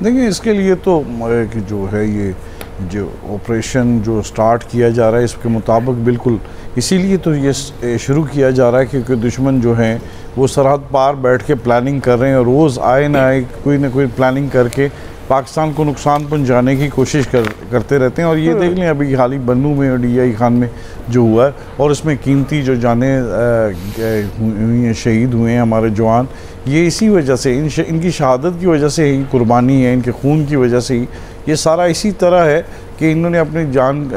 देखिए, इसके लिए तो कि जो है ये जो ऑपरेशन जो स्टार्ट किया जा रहा है इसके मुताबिक बिल्कुल इसीलिए तो ये शुरू किया जा रहा है क्योंकि दुश्मन जो हैं वो सरहद पार बैठ के प्लानिंग कर रहे हैं, रोज़ आए ना आए कोई ना कोई प्लानिंग करके पाकिस्तान को नुकसान पहुंचाने की कोशिश करते रहते हैं। और ये देख लें अभी हाल ही बन्नू में और DI खान में जो हुआ है और इसमें कीमती जो जाने हुई हैं, शहीद हुए हैं हमारे जवान, ये इसी वजह से इनकी शहादत की वजह से ही कुर्बानी है, इनके खून की वजह से ही ये सारा इसी तरह है कि इन्होंने अपनी जान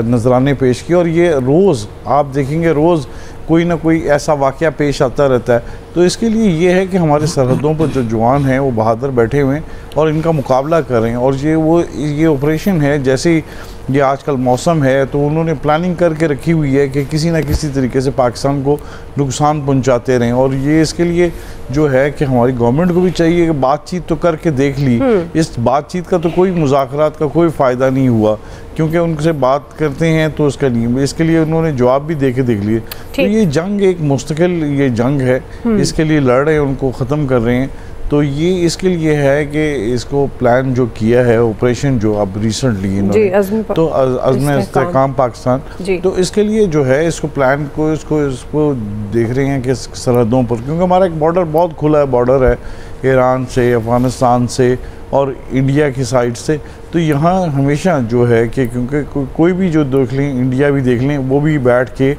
नजराने पेश किए। और ये रोज़ आप देखेंगे रोज़ कोई ना कोई ऐसा वाक़या पेश आता रहता है। तो इसके लिए ये है कि हमारे सरहदों पर जो जवान हैं वो बहादुर बैठे हुए हैं और इनका मुकाबला कर रहे हैं। और ये ऑपरेशन है, जैसे ये आजकल मौसम है तो उन्होंने प्लानिंग करके रखी हुई है कि किसी ना किसी तरीके से पाकिस्तान को नुकसान पहुंचाते रहें। और ये इसके लिए जो है कि हमारी गवर्नमेंट को भी चाहिए कि बातचीत तो करके देख ली, इस बातचीत का तो कोई मुज़ाकरात का कोई फ़ायदा नहीं हुआ क्योंकि उनसे बात करते हैं तो इसके लिए उन्होंने जवाब भी देख लिए। तो ये जंग एक मुस्तकिल ये जंग है, इसके लिए लड़ रहे हैं, उनको ख़त्म कर रहे हैं। तो ये इसके लिए है कि इसको प्लान जो किया है ऑपरेशन जो अब रिसेंटली इन्होंने तो अज़्म इस्तेहकाम पाकिस्तान, तो इसके लिए जो है इसको प्लान को इसको देख रहे हैं कि सरहदों पर, क्योंकि हमारा एक बॉर्डर बहुत खुला है, बॉर्डर है ईरान से, अफ़गानिस्तान से और इंडिया की साइड से। तो यहाँ हमेशा जो है कि क्योंकि कोई भी जो देख लें, इंडिया भी देख लें, वो भी बैठ के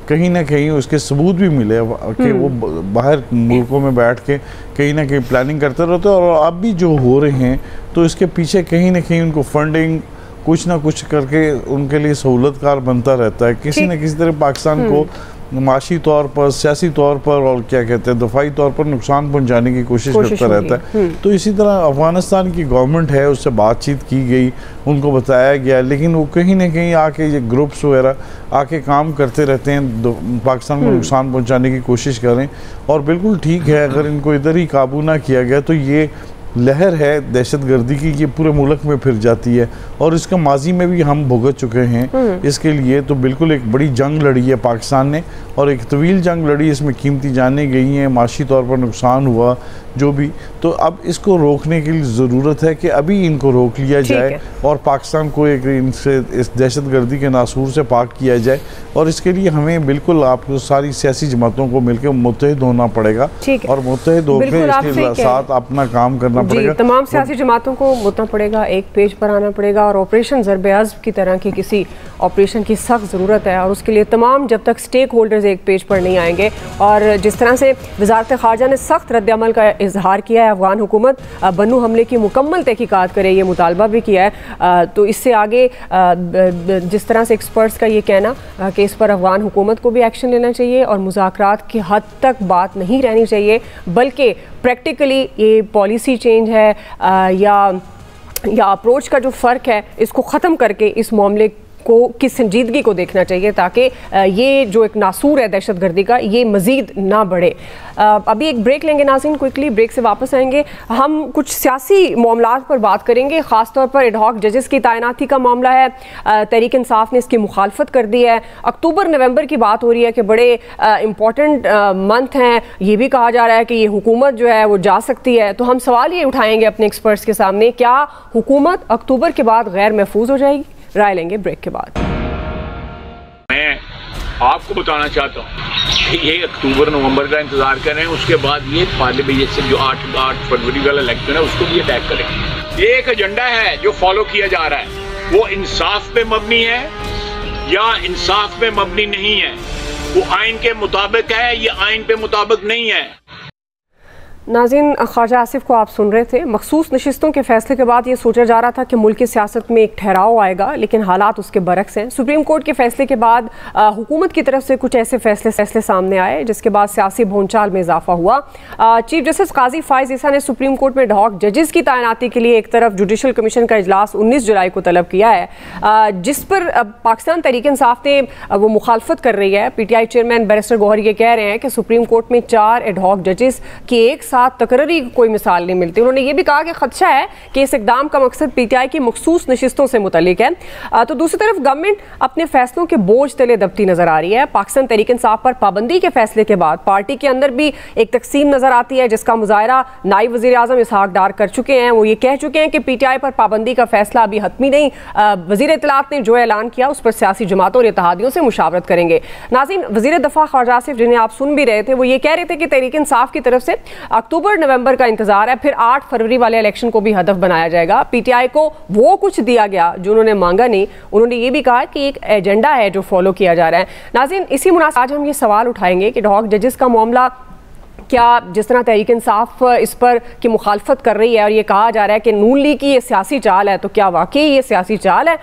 कहीं ना कहीं उसके सबूत भी मिले कि वो बाहर मुल्कों में बैठ के कहीं ना कहीं प्लानिंग करते रहते हैं। और अब भी जो हो रहे हैं तो इसके पीछे कहीं ना कहीं उनको फंडिंग कुछ ना कुछ करके उनके लिए सहूलतकार बनता रहता है, किसी न किसी तरह पाकिस्तान को माशी तौर पर, सियासी तौर पर और क्या कहते हैं दफाई तौर पर नुकसान पहुंचाने की कोशिश करता रहता है। तो इसी तरह अफगानिस्तान की गवर्नमेंट है, उससे बातचीत की गई, उनको बताया गया, लेकिन वो कहीं ना कहीं आके ये ग्रुप्स वगैरह आके काम करते रहते हैं, पाकिस्तान को नुकसान पहुंचाने की कोशिश करें। और बिल्कुल ठीक है, अगर इनको इधर ही काबू ना किया गया तो ये लहर है दहशतगर्दी की, ये पूरे मुल्क में फिर जाती है और इसका माजी में भी हम भुगत चुके हैं। इसके लिए तो बिल्कुल एक बड़ी जंग लड़ी है पाकिस्तान ने और एक तवील जंग लड़ी, इसमें कीमती जानें गई हैं, माशी तौर पर नुकसान हुआ जो भी। तो अब इसको रोकने की ज़रूरत है कि अभी इनको रोक लिया जाए और पाकिस्तान को एक इनसे इस दहशतगर्दी के नासूर से पाक किया जाए। और इसके लिए हमें बिल्कुल आपको सारी सियासी जमातों को मिलकर मुत्तहिद होना पड़ेगा और मुत्तहिद होकर इसके साथ अपना काम करना पड़ेगा। तमाम सियासी जमातों को मुतना पड़ेगा, एक पेज पर आना पड़ेगा और ऑपरेशन ज़रब अज़्म की तरह की किसी ऑपरेशन की सख्त ज़रूरत है। और उसके लिए तमाम जब तक स्टेक होल्डर्स एक पेज पर नहीं आएंगे और जिस तरह से वज़ारत ख़ारजा ने सख्त रद्द-ए-अमल का इजहार किया है, अफगान हुकूमत बन्नू हमले की मुकम्मल तहकीकात करे, ये मुतालबा भी किया है। तो इससे आगे जिस तरह से एक्सपर्ट्स का ये कहना कि इस पर अफगान हुकूमत को भी एक्शन लेना चाहिए और मुज़ाकरात की हद तक बात नहीं रहनी चाहिए, बल्कि प्रैक्टिकली ये पॉलिसी चेंज है या अप्रोच का जो फ़र्क है इसको ख़त्म करके इस मामले की संजीदगी को देखना चाहिए ताकि ये जो एक नासूर है दहशतगर्दी का ये मज़ीद ना बढ़े। अभी एक ब्रेक लेंगे नाज़रीन, क्विकली ब्रेक से वापस आएंगे। हम कुछ सियासी मामलात पर बात करेंगे, ख़ासतौर पर एडहॉक जजेस की तैनाती का मामला है। तहरीक इंसाफ ने इसकी मुखालफत कर दी है। अक्टूबर नवंबर की बात हो रही है कि बड़े इंपॉर्टेंट मंथ हैं, ये भी कहा जा रहा है कि ये हुकूमत जो है वो जा सकती है। तो हम सवाल ये उठाएंगे अपने एक्सपर्ट्स के सामने, क्या हुकूमत अक्टूबर के बाद गैर महफूज हो जाएगी? राय लेंगे ब्रेक के बाद। मैं आपको बताना चाहता हूँ कि ये अक्टूबर नवंबर का इंतजार करें, उसके बाद ये पार्लियामेंट से जो 8 फरवरी वाला इलेक्शन है उसको भी अटैक करेंगे। ये एक एजेंडा है जो फॉलो किया जा रहा है, वो इंसाफ पे मबनी है या इंसाफ पे मबनी नहीं है, वो आइन के मुताबिक है या आइन पे मुताबिक नहीं है। नाज़रीन, ख्वाजा आसिफ को आप सुन रहे थे। मखसूस नशिस्तों के फैसले के बाद ये सोचा जा रहा था कि मुल्क की सियासत में एक ठहराव आएगा, लेकिन हालात उसके बरक्स हैं। सुप्रीम कोर्ट के फैसले के बाद हुकूमत की तरफ से कुछ ऐसे फैसले सामने आए जिसके बाद सियासी भूंचाल में इजाफा हुआ। चीफ जस्टिस काजी फायज ईसा ने सुप्रीम कोर्ट में एडहॉक जजेस की तैनाती के लिए एक तरफ जुडिशल कमीशन का इजलास 19 जुलाई को तलब किया है, जिस पर पाकिस्तान तहरीक इंसाफ ने वो मुखालफत कर रही है। PTI चेयरमैन बैरिस्टर गौहर ये कह रहे हैं कि सुप्रीम कोर्ट में 4 एडहॉक जजेस की एक साथ तकर्री कोई मिसाल नहीं मिलती। उन्होंने ये भी कहा कि खदशा है कि इस इकदाम का मकसद PTI की मखसूस नशिस्तों से मुतल्लिक है। तो दूसरी तरफ गवर्नमेंट अपने फैसलों के बोझ तले दबती नजर आ रही है। पाकिस्तान तहरीक इंसाफ पर पाबंदी के फैसले के बाद पार्टी के अंदर भी एक तकसीम नजर आती है, जिसका मुजाहरा नायब वज़ीर आज़म इसहाक डार कर चुके हैं। वो ये कह चुके हैं कि PTI पर पाबंदी का फैसला अभी हतमी नहीं। वज़ीर इत्तलात ने जो ऐलान किया उस पर सियासी जमातों और इत्तेहादियों से मुशावरत करेंगे। नाज़रीन, वज़ीर दफ़ा ख्वाजा आसिफ, जिन्हें आप सुन भी रहे थे, वो ये कह रहे थे कि तहरीक इंसाफ की तरफ से अक्टूबर नवंबर का इंतजार है, फिर 8 फरवरी वाले इलेक्शन को भी हदफ बनाया जाएगा। PTI को वो कुछ दिया गया जो उन्होंने मांगा नहीं। उन्होंने ये भी कहा कि एक एजेंडा है जो फॉलो किया जा रहा है। नाज़रीन, इसी मुनासिब आज हम ये सवाल उठाएंगे कि एडहॉक जजेस का मामला, क्या जिस तरह तहरीक इंसाफ इस पर की मुखालफत कर रही है और ये कहा जा रहा है कि नून लीग की ये सियासी चाल है, तो क्या वाकई ये सियासी चाल है?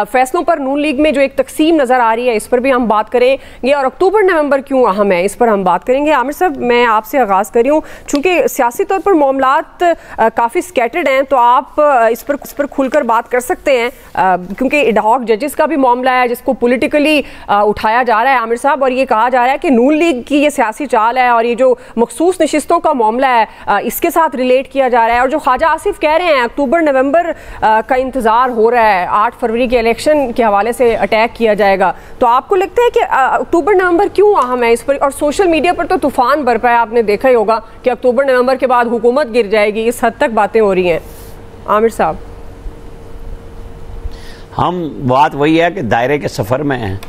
फैसलों पर नून लीग में जो एक तकसीम नज़र आ रही है, इस पर भी हम बात करेंगे। और अक्टूबर नवंबर क्यों अहम है, इस पर हम बात करेंगे। आमिर साहब, मैं आपसे आगाज़ कर रही हूँ, चूँकि सियासी तौर पर मामलात काफ़ी स्कैटर्ड हैं, तो आप इस पर खुलकर बात कर सकते हैं, क्योंकि एडहॉक जजेस का भी मामला है जिसको पोलिटिकली उठाया जा रहा है आमिर साहब, और ये कहा जा रहा है कि नून लीग की ये सियासी चाल है और ये जो मखसूस नशिस्तों का मामला है इसके साथ रिलेट किया जा रहा है। और जो ख्वाजा आसिफ कह रहे हैं अक्टूबर नवंबर का इंतजार हो रहा है, 8 फरवरी के इलेक्शन के हवाले से अटैक किया जाएगा, तो आपको लगता है कि अक्टूबर नवंबर क्यों अहम है इस पर? और सोशल मीडिया पर तो तूफान बरपा है, आपने देखा ही होगा कि अक्टूबर नवंबर के बाद हुकूमत गिर जाएगी, इस हद तक बातें हो रही हैं। आमिर साहब, हम बात वही है कि दायरे के सफ़र में हैं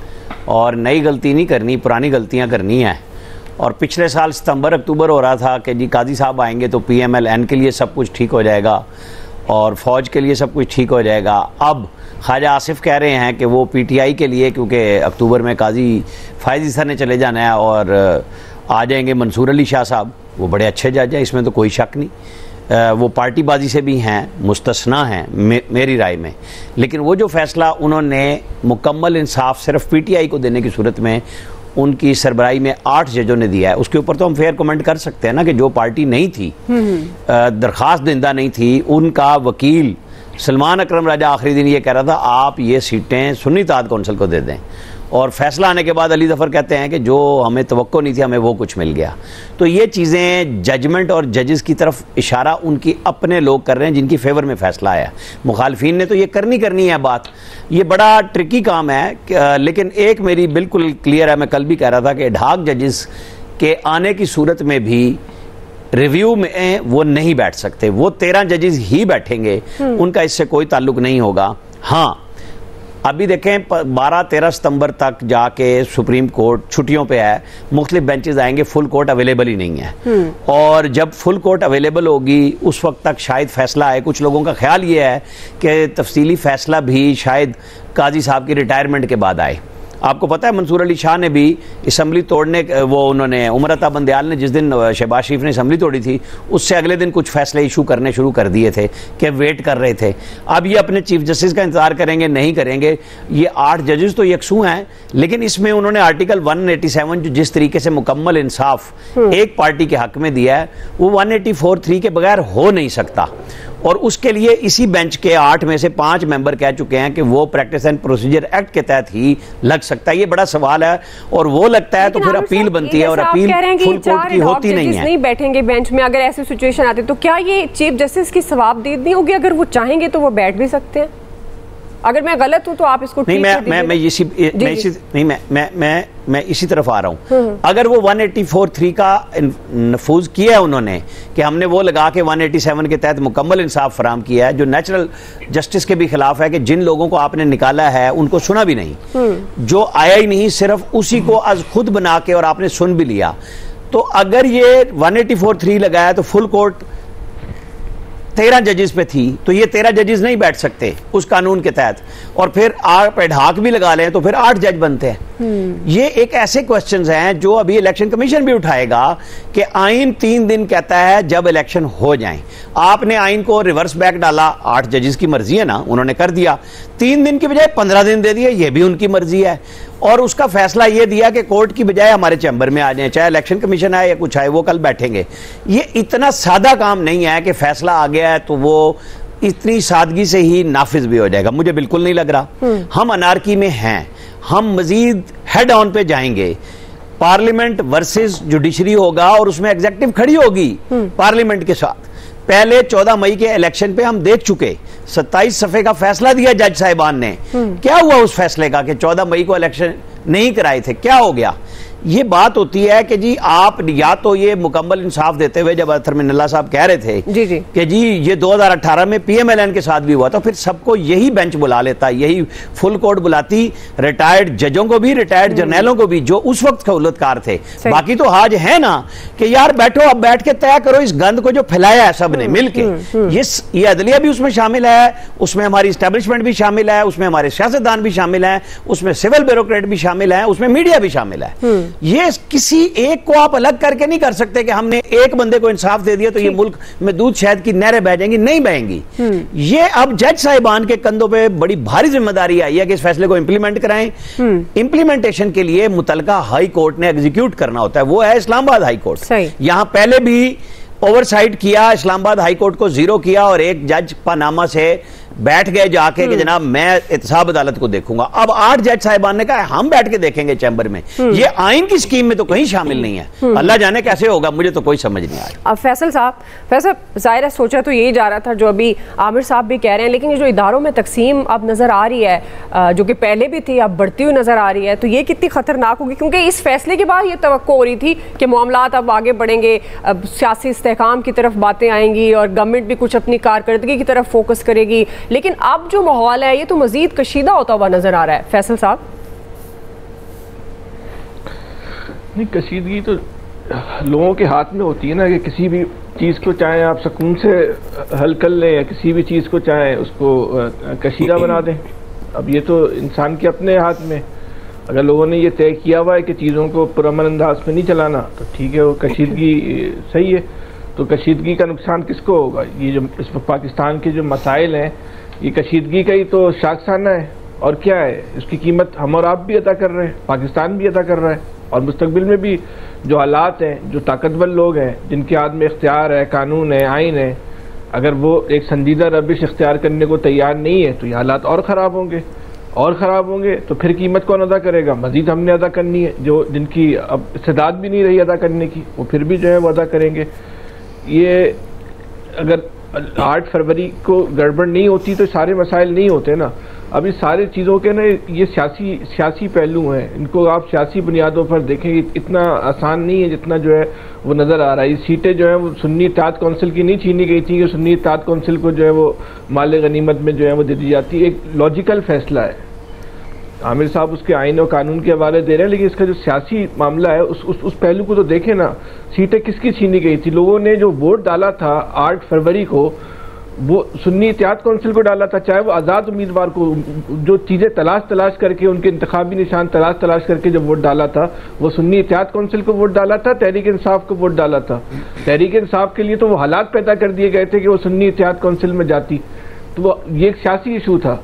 और नई गलती नहीं करनी, पुरानी गलतियां करनी है। और पिछले साल सितंबर अक्टूबर हो रहा था कि जी काजी साहब आएंगे तो PMLN के लिए सब कुछ ठीक हो जाएगा और फ़ौज के लिए सब कुछ ठीक हो जाएगा। अब ख्वाजा आसिफ कह रहे हैं कि वो PTI के लिए, क्योंकि अक्टूबर में काजी फायज़ ईसा ने चले जाना है और आ जाएंगे मंसूर अली शाह साहब, वो बड़े अच्छे जज हैं, इसमें तो कोई शक नहीं। वो पार्टीबाजी से भी हैं, मुस्तस्ना हैं मेरी राय में। लेकिन वो जो फ़ैसला उन्होंने मुकम्मल इंसाफ सिर्फ PTI को देने की सूरत में उनकी सरबराही में 8 जजों ने दिया है, उसके ऊपर तो हम फेयर कमेंट कर सकते हैं ना कि जो पार्टी नहीं थी, दरख्वास्त देंदा नहीं थी, उनका वकील सलमान अकरम राजा आखिरी दिन ये कह रहा था आप ये सीटें सुन्नी इत्तेहाद कौंसिल को दे दें, और फैसला आने के बाद अली ज़फ़र कहते हैं कि जो हमें तवक्को नहीं थी हमें वो कुछ मिल गया। तो ये चीज़ें जजमेंट और जजेस की तरफ इशारा उनकी अपने लोग कर रहे हैं जिनकी फेवर में फ़ैसला आया। मुखालफिन ने तो ये करनी है बात, ये बड़ा ट्रिकी काम है। लेकिन एक मेरी बिल्कुल क्लियर है, मैं कल भी कह रहा था कि एडहॉक जजेस के आने की सूरत में भी रिव्यू में वो नहीं बैठ सकते, वो 13 जजेस ही बैठेंगे, उनका इससे कोई ताल्लुक नहीं होगा। हाँ, अभी देखें 12-13 सितंबर तक जाके सुप्रीम कोर्ट छुट्टियों पे है, मुख्तलिफ बेंचेस आएंगे, फुल कोर्ट अवेलेबल ही नहीं है। और जब फुल कोर्ट अवेलेबल होगी उस वक्त तक शायद फैसला आए। कुछ लोगों का ख्याल ये है कि तफसीली फैसला भी शायद काजी साहब की रिटायरमेंट के बाद आए। आपको पता है मंसूर अली शाह ने भी असम्बली तोड़ने, वो उन्होंने उमर अता बंदयाल ने जिस दिन शहबाज शरीफ ने असम्बली तोड़ी थी उससे अगले दिन कुछ फैसले इशू करने शुरू कर दिए थे कि वेट कर रहे थे। अब ये अपने चीफ जस्टिस का इंतजार करेंगे, नहीं करेंगे। ये 8 जजेस तो यकसू हैं, लेकिन इसमें उन्होंने आर्टिकल 187 जो जिस तरीके से मुकम्मल इंसाफ एक पार्टी के हक में दिया है वो 184(3) के बगैर हो नहीं सकता। और उसके लिए इसी बेंच के 8 में से 5 मेंबर कह चुके हैं कि वो प्रैक्टिस एंड प्रोसीजर एक्ट के तहत ही लग सकता है। ये बड़ा सवाल है और वो लगता है तो फिर अपील बनती है और अपील फुल कोर्ट की होती नहीं है। नहीं बैठेंगे बेंच में, अगर ऐसी सिचुएशन आती तो क्या ये चीफ जस्टिस की सवाबदेही नहीं होगी? अगर वो चाहेंगे तो वो बैठ भी सकते हैं। अगर मैं गलत हूं तो आप इसको नहीं, मैं इसी तरफ आ रहा हूं। अगर वो 184(3) का नफूज किया है उन्होंने कि हमने वो लगा के 187 के तहत मुकम्मल इंसाफ फराम किया है, जो नेचुरल जस्टिस के भी खिलाफ है कि जिन लोगों को आपने निकाला है उनको सुना भी नहीं, जो आया ही नहीं, सिर्फ उसी को आज खुद बना के और आपने सुन भी लिया। तो अगर ये 184(3) लगाया तो फुल कोर्ट 13 जजेस पे थी, तो ये 13 जजेस नहीं बैठ सकते उस कानून के तहत, और फिर आप एडहाक भी लगा लें तो फिर 8 जज बनते हैं। ये एक ऐसे क्वेश्चंस हैं जो अभी इलेक्शन कमीशन भी उठाएगा कि आइन 3 दिन कहता है जब इलेक्शन हो जाए। आपने आइन को रिवर्स बैक डाला, 8 जजेस की मर्जी है ना, उन्होंने कर दिया, 3 दिन की बजाय 15 दिन दे दिए, ये भी उनकी मर्जी है। और उसका फैसला ये दिया कि कोर्ट की बजाय हमारे चैम्बर में आ जाए, चाहे इलेक्शन कमीशन आए या कुछ आए, वो कल बैठेंगे। ये इतना सादा काम नहीं है कि फैसला आ गया है तो वो इतनी सादगी से ही नाफिज भी हो जाएगा, मुझे बिल्कुल नहीं लग रहा। हम अनारकी में हैं, हम मजीद हेड ऑन पे जाएंगे। पार्लियामेंट वर्सेस जुडिशरी होगा और उसमें एग्जीक्यूटिव खड़ी होगी पार्लियामेंट के साथ। पहले 14 मई के इलेक्शन पे हम देख चुके, 27 सफ़े का फैसला दिया जज साहिबान ने। क्या हुआ उस फैसले का कि 14 मई को इलेक्शन नहीं कराए थे, क्या हो गया? ये बात होती है कि जी आप या तो ये मुकम्मल इंसाफ देते हुए, जब अतर मिनल्ला साहब कह रहे थे कि जी ये 2018 में PMLN के साथ भी हुआ, तो फिर सबको यही बेंच बुला लेता, यही फुल कोर्ट बुलाती, रिटायर्ड जजों को भी, रिटायर्ड जर्नलों को भी, जो उस वक्त सहूलतकार थे। बाकी तो आज है ना कि यार बैठो, अब बैठ के तय करो इस गंद को जो फैलाया है सब ने मिल के। ये अदलिया भी उसमें शामिल है, उसमें हमारी स्टैब्लिशमेंट भी शामिल है, उसमें हमारे सियासतदान भी शामिल है, उसमें सिविल ब्यूरोक्रेट भी शामिल है, उसमें मीडिया भी शामिल है। ये किसी एक को आप अलग करके नहीं कर सकते कि हमने एक बंदे को इंसाफ दे दिया तो ये मुल्क में दूध शहद की नहरें बह जाएंगी, नहीं बहेंगी। ये अब जज साहिबान के कंधों पे बड़ी भारी जिम्मेदारी आई है कि इस फैसले को इंप्लीमेंट कराएं। इंप्लीमेंटेशन के लिए मुतलका हाई कोर्ट ने एग्जीक्यूट करना होता है, वो है इस्लामाबाद हाई कोर्ट। यहां पहले भी ओवरसाइट किया, इस्लामाबाद हाई कोर्ट को जीरो किया और एक जज पनामा से बैठ गए जाके कि जनाब मैं एहतसाब अदालत को देखूंगा। अब 8 जज साहिबान ने कहा हम बैठ के देखेंगे चैम्बर में। ये आइन की स्कीम में तो कहीं शामिल नहीं है। अल्लाह जाने कैसे होगा, मुझे तो कोई समझ नहीं आ रहा। अब फैसल जाहिर सोचा तो यही जा रहा था जो अभी आमिर साहब भी कह रहे हैं, लेकिन ये जो इदारों में तकसीम अब नजर आ रही है, जो कि पहले भी थी अब बढ़ती हुई नजर आ रही है, तो ये कितनी खतरनाक होगी? क्योंकि इस फैसले के बाद ये तवक्को हो रही थी कि मामलात अब आगे बढ़ेंगे, अब सियासी इस्तेहकाम की तरफ बातें आएंगी और गवर्नमेंट भी कुछ अपनी कारकर्दगी की तरफ फोकस करेगी, लेकिन अब जो माहौल है ये तो मजीद कशीदा होता हुआ नजर आ रहा है। फैसल साहब, नहीं, कशीदगी तो लोगों के हाथ में होती है ना, कि किसी भी चीज़ को चाहे आप सुकून से हल कर लें या किसी भी चीज़ को चाहे उसको कशीदा बना दें। अब ये तो इंसान के अपने हाथ में, अगर लोगों ने ये तय किया हुआ है कि चीज़ों को पुरअमन अंदाज में नहीं चलाना तो ठीक है, वो कशीदगी सही है। तो कशीदगी का नुकसान किसको होगा? ये जो इस पाकिस्तान के जो मसाइल हैं, ये कशीदगी का ही तो शाखसाना है, और क्या है? इसकी कीमत हम और आप भी अदा कर रहे हैं, पाकिस्तान भी अदा कर रहा है, और मुस्तकबिल में भी जो हालात हैं, जो ताकतवर लोग हैं, जिनके हाथ में इख्तियार है, कानून है, आइन है, अगर वो एक संजीदा रविश इख्तियार करने को तैयार नहीं है तो ये हालात और ख़राब होंगे, और ख़राब होंगे तो फिर कीमत कौन अदा करेगा? मज़ीद हमने अदा करनी है, जो जिनकी अब इस्तेदाद भी नहीं रही अदा करने की, वो फिर भी जो है वो अदा करेंगे। ये अगर 8 फरवरी को गड़बड़ नहीं होती तो सारे मसाइल नहीं होते ना। अब इस सारी चीज़ों के ना ये सियासी पहलू हैं, इनको आप सियासी बुनियादों पर देखेंगे, इतना आसान नहीं है जितना जो है वो नज़र आ रहा है। ये सीटें जो है वो सुन्नी इत्तेहाद कौंसिल की नहीं छीनी गई थी कि सुन्नी इत्तेहाद कौंसिल को जो है वो माल गनीमत में जो है वो दे दी जाती है। एक लॉजिकल फैसला है, आमिर साहब उसके आइन और कानून के हवाले दे रहे हैं, लेकिन इसका जो सियासी मामला है उस पहलू को तो देखें ना। सीटें किसकी छीनी गई थी? लोगों ने जो वोट डाला था 8 फरवरी को, वो सुन्नी इत्तेहाद कौंसिल को डाला था, चाहे वो आज़ाद उम्मीदवार को, जो चीज़ें तलाश करके उनके इंतखाबी निशान तलाश करके जो वोट डाला था, वो सुन्नी इत्तेहाद कौंसिल को वोट डाला था, तहरीक इंसाफ को वोट डाला था। तहरीक इंसाफ के लिए तो वो हालात पैदा कर दिए गए थे कि वो सुन्नी इत्तेहाद कौंसिल में जाती, तो वो ये एक सियासी इशू था।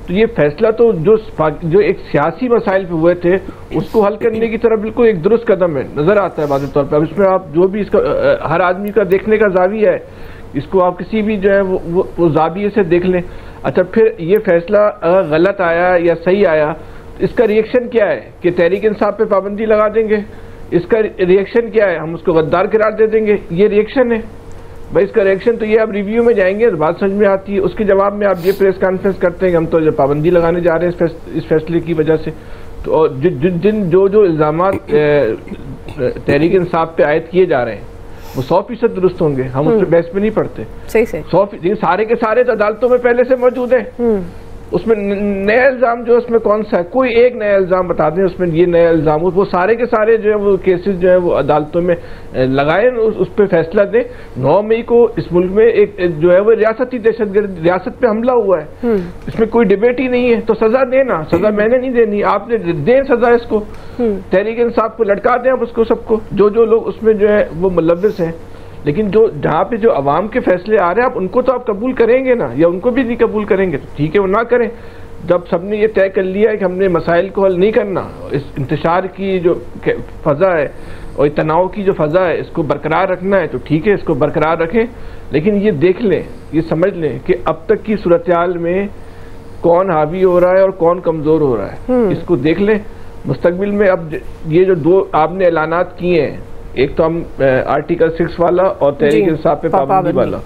तो ये फैसला तो जो एक सियासी मसाइल पे हुए थे उसको हल करने की तरफ बिल्कुल एक दुरुस्त कदम है, नज़र आता है वाज़ेह तौर पर। अब इसमें आप जो भी इसका हर आदमी का देखने का ज़ाविया है इसको आप किसी भी जो है वो ज़ाविये से देख लें। अच्छा, फिर ये फैसला अगर गलत आया या सही आया, इसका रिएक्शन क्या है कि तहरीक इंसाफ पे पाबंदी लगा देंगे? इसका रिएक्शन क्या है? हम उसको गद्दार करार दे देंगे? ये रिएक्शन है भाई। इसका रिएक्शन तो ये आप रिव्यू में जाएंगे तो बात समझ में आती है। उसके जवाब में आप ये प्रेस कॉन्फ्रेंस करते हैं कि हम तो जो पाबंदी लगाने जा रहे हैं इस फैसले की वजह से। तो और जो इल्ज़ामात तहरीक इंसाफ पे आयद किए जा रहे हैं वो 100% दुरुस्त होंगे, हम उस पर बहस में नहीं पड़ते। सही से 100% सारे के सारे तो अदालतों में पहले से मौजूद हैं। उसमें नया इल्ज़ाम जो उसमें कौन सा है? कोई एक नया इल्ज़ाम बता दें उसमें ये नया इल्ज़ाम, वो सारे के सारे जो है वो केसेस जो है वो अदालतों में लगाए, उस पर फैसला दें। 9 मई को इस मुल्क में एक जो है वो रियासती दहशतगर्द रियासत पे हमला हुआ है, इसमें कोई डिबेट ही नहीं है। तो सजा देना, सजा मैंने नहीं देनी, आपने दें सजा इसको। तहरीक इंसाफ को लटका दें आप उसको, सबको जो लोग उसमें जो है वो मुलव्विस हैं। लेकिन जो जहाँ पे जो अवाम के फैसले आ रहे हैं आप उनको तो आप कबूल करेंगे ना, या उनको भी नहीं कबूल करेंगे तो ठीक है वो ना करें। जब सबने ये तय कर लिया है कि हमने मसाइल को हल नहीं करना, इस इंतशार की जो फ़ज़ा है और तनाव की जो फ़ज़ा है इसको बरकरार रखना है तो ठीक है, इसको बरकरार रखें। लेकिन ये देख लें, ये समझ लें कि अब तक की सूरत-ए-हाल में कौन हावी हो रहा है और कौन कमज़ोर हो रहा है, इसको देख लें। मुस्तकबिल में अब ये जो 2 आपने ऐलानात किए हैं, एक तो हम आर्टिकल 6 वाला और तहरीक इंसाफ पे पाबंदी वाला,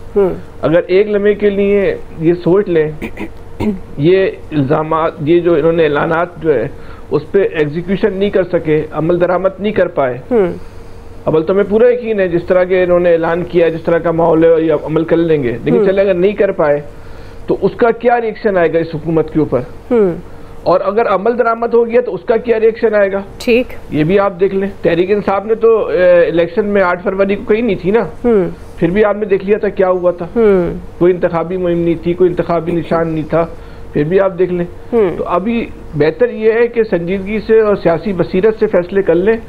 अगर एक लम्हे के लिए ये सोच लें ये इल्ज़ामात, ये जो इन्होंने ऐलानात जो है उस पर एग्जीक्यूशन नहीं कर सके, अमल दरामद नहीं कर पाए, अमल तो हमें पूरा यकीन है जिस तरह के इन्होंने ऐलान किया, जिस तरह का माहौल है ये अमल कर लेंगे। लेकिन चले अगर नहीं कर पाए तो उसका क्या रिएक्शन आएगा इस हुकूमत के ऊपर, और अगर अमल दरामद हो गया तो उसका क्या रिएक्शन आएगा, ठीक ये भी आप देख लें। तहरीक इंसाफ ने तो इलेक्शन में 8 फरवरी को कहीं नहीं थी ना, फिर भी आपने देख लिया था क्या हुआ था। कोई इंतखाबी मुहिम नहीं थी, कोई इंतखाबी निशान नहीं था, फिर भी आप देख लें। तो अभी बेहतर ये है कि संजीदगी से और सियासी बसीरत से फैसले कर लें।